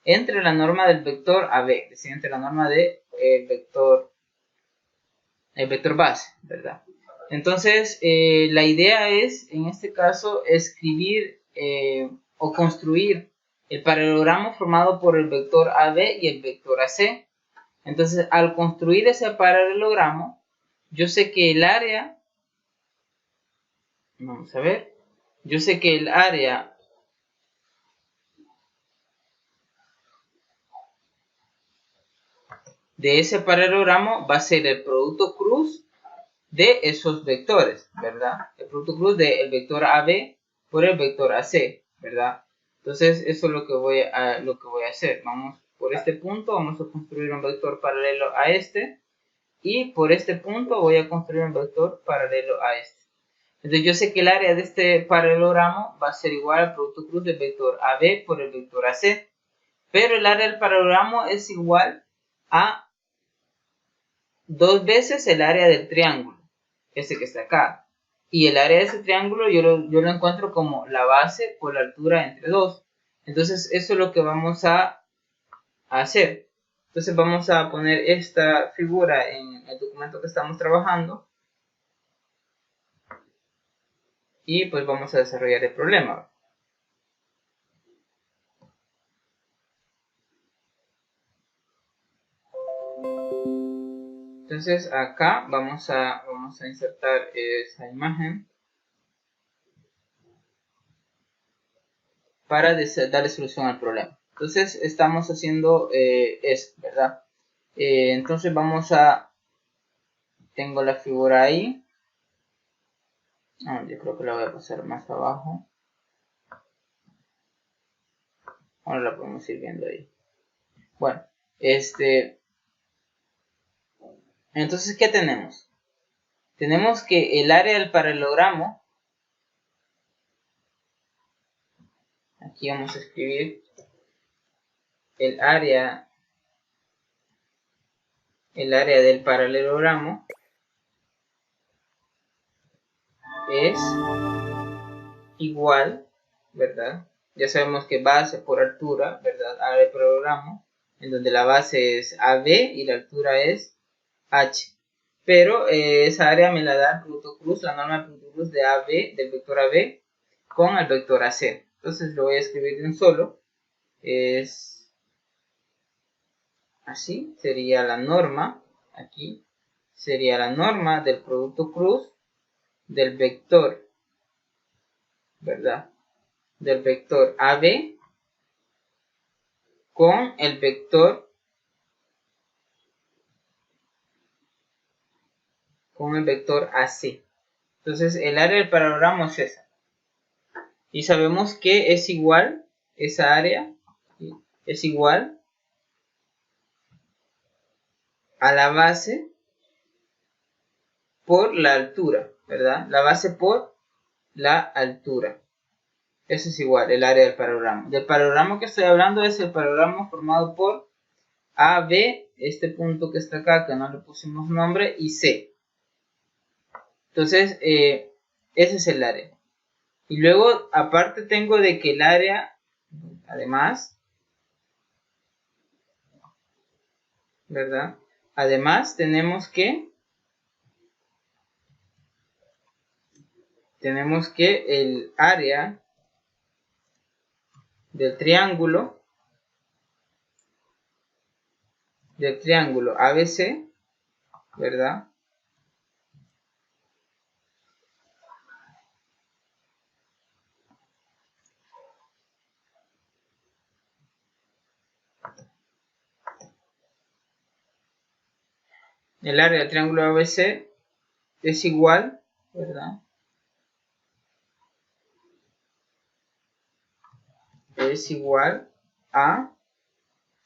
entre la norma del vector AB, es decir, entre la norma del vector base, ¿verdad? Entonces, la idea es, en este caso, escribir o construir el paralelogramo formado por el vector AB y el vector AC. Entonces, al construir ese paralelogramo, yo sé que el área, vamos a ver, yo sé que el área de ese paralelogramo va a ser el producto cruz de esos vectores, ¿verdad? El producto cruz del vector AB por el vector AC, ¿verdad? Entonces, eso es lo que voy a hacer. Vamos por este punto, vamos a construir un vector paralelo a este. Y por este punto voy a construir un vector paralelo a este. Entonces yo sé que el área de este paralelogramo va a ser igual al producto cruz del vector AB por el vector AC. Pero el área del paralelogramo es igual a 2 veces el área del triángulo, este que está acá. Y el área de ese triángulo yo lo encuentro como la base por la altura entre 2. Entonces eso es lo que vamos a hacer. Entonces vamos a poner esta figura en el documento que estamos trabajando. Y pues vamos a desarrollar el problema. Entonces acá vamos a insertar esa imagen para darle solución al problema. Entonces estamos haciendo eso, ¿verdad? Entonces tengo la figura ahí. Yo creo que la voy a pasar más abajo. Ahora la podemos ir viendo ahí. Bueno, entonces, ¿qué tenemos? Tenemos que el área del paralelogramo, aquí vamos a escribir el área del paralelogramo es igual, ¿verdad? Ya sabemos que base por altura, ¿verdad? Área del paralelogramo, en donde la base es AB y la altura es H. Pero esa área me la da el producto cruz, la norma del producto cruz de AB, del vector AB, con el vector AC. Entonces lo voy a escribir de un solo. Es así, sería la norma, aquí, sería la norma del producto cruz del vector, ¿verdad? Del vector AB con el vector AC. Entonces el área del paralelogramo es esa. Y sabemos que es igual, esa área es igual a la base por la altura, ¿verdad? La base por la altura. Eso es igual, el área del paralelogramo. Del paralelogramo que estoy hablando es el paralelogramo formado por AB, este punto que está acá, que no le pusimos nombre, y C. Entonces, ese es el área. Y luego, aparte tengo de que el área, además, ¿verdad? Además, tenemos que el área del triángulo ABC, ¿verdad? El área del triángulo ABC es igual, ¿verdad? Es igual a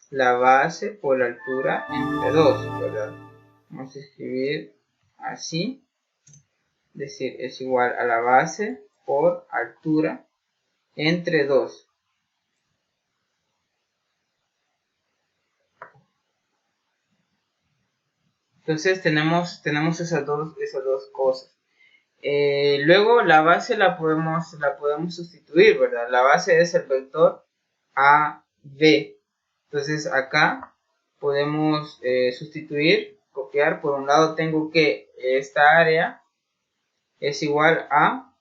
la base por la altura entre 2, ¿verdad? Vamos a escribir así, es decir, es igual a la base por altura entre 2. Entonces tenemos esas dos cosas. Luego la base la podemos sustituir, ¿verdad? La base es el vector AB. Entonces acá podemos sustituir, copiar. Por un lado tengo que esta área es igual a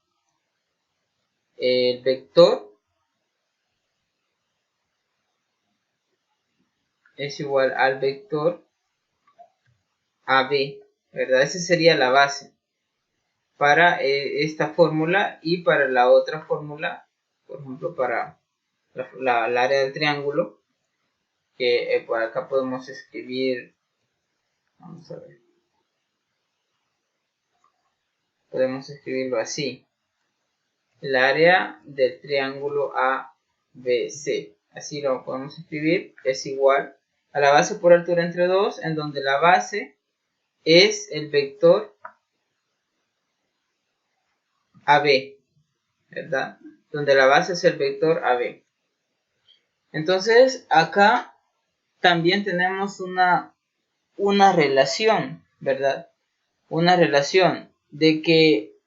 el vector es igual al vector AB, ¿verdad? Esa sería la base para esta fórmula, y para la otra fórmula, por ejemplo, para el área del triángulo, que por acá podemos escribir, vamos a ver, podemos escribirlo así: el área del triángulo ABC, así lo podemos escribir, es igual a la base por altura entre 2, en donde la base es el vector AB, ¿verdad? Donde la base es el vector AB. Entonces acá también tenemos una relación, ¿verdad? Una relación de que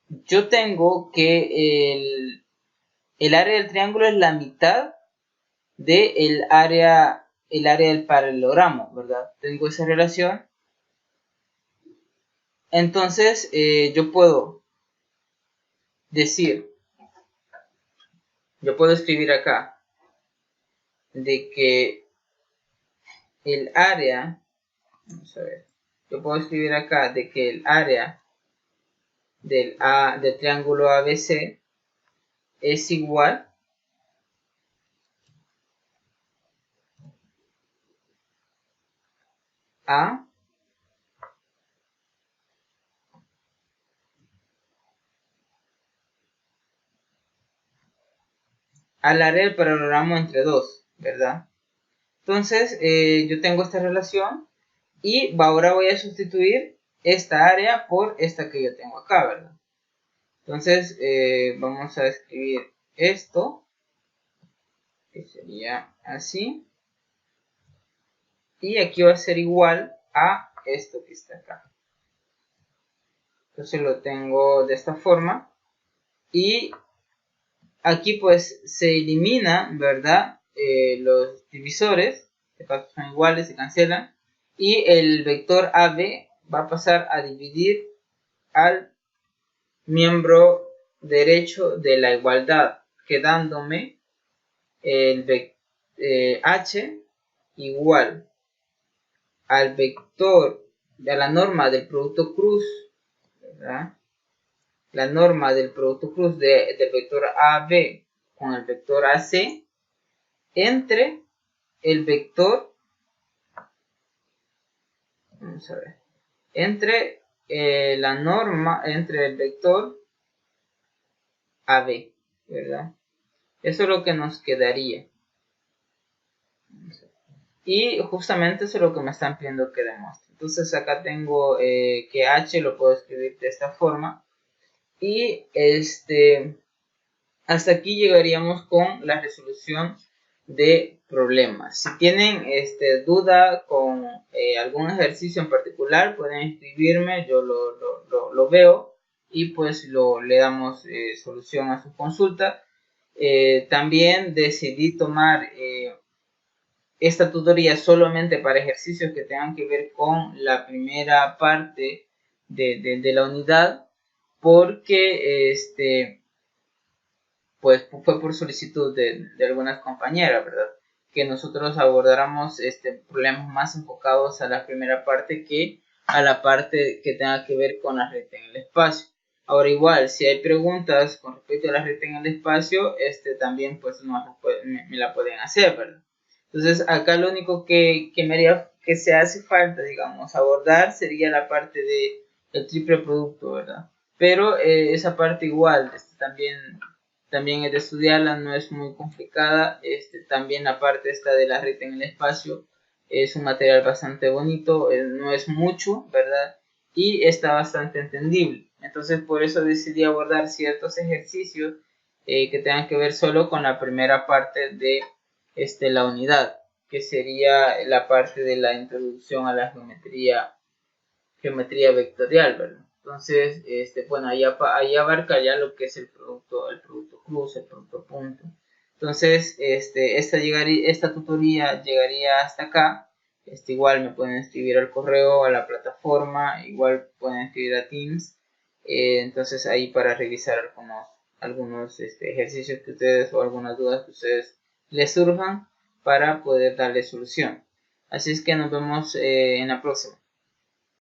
yo tengo que el área del triángulo es la mitad del área del paralelogramo, ¿verdad? Tengo esa relación. Entonces yo puedo escribir acá de que el área, vamos a ver, yo puedo escribir acá de que el área del triángulo ABC es igual a al área del paralelogramo entre 2, ¿verdad? Entonces yo tengo esta relación, y ahora voy a sustituir esta área por esta que yo tengo acá, ¿verdad? Entonces vamos a escribir esto, que sería así, y aquí va a ser igual a esto que está acá. Entonces lo tengo de esta forma, y aquí pues se elimina, ¿verdad? Los divisores, de facto son iguales, se cancelan, y el vector AB va a pasar a dividir al miembro derecho de la igualdad, quedándome el h igual al vector de la norma del producto cruz, ¿verdad? La norma del producto cruz del vector AB con el vector AC entre el vector, vamos a ver, entre la norma, entre el vector AB, ¿verdad? Eso es lo que nos quedaría. Y justamente eso es lo que me están pidiendo que demuestre. Entonces acá tengo que h lo puedo escribir de esta forma. Y hasta aquí llegaríamos con la resolución de problemas. Si tienen duda con algún ejercicio en particular, pueden escribirme, yo lo veo y pues le damos solución a su consulta. También decidí tomar esta tutoría solamente para ejercicios que tengan que ver con la primera parte de la unidad, porque pues fue por solicitud de algunas compañeras, ¿verdad? Que nosotros abordáramos problemas más enfocados a la primera parte que a la parte que tenga que ver con la red en el espacio. Ahora igual, si hay preguntas con respecto a la red en el espacio, también pues me la pueden hacer, ¿verdad? Entonces acá lo único que se hace falta, digamos, abordar sería la parte del triple producto, ¿verdad? Pero esa parte igual, también es de estudiarla, no es muy complicada. También la parte esta de la red en el espacio es un material bastante bonito, no es mucho, ¿verdad? Y está bastante entendible. Entonces por eso decidí abordar ciertos ejercicios que tengan que ver solo con la primera parte de la unidad, que sería la parte de la introducción a la geometría vectorial, ¿verdad? Entonces, bueno, ahí abarca ya lo que es el producto cruz, el producto punto. Entonces, esta tutoría llegaría hasta acá. Igual me pueden escribir al correo, a la plataforma, igual pueden escribir a Teams. Entonces, ahí para revisar algunos ejercicios que ustedes o algunas dudas que ustedes les surjan para poder darle solución. Así es que nos vemos en la próxima.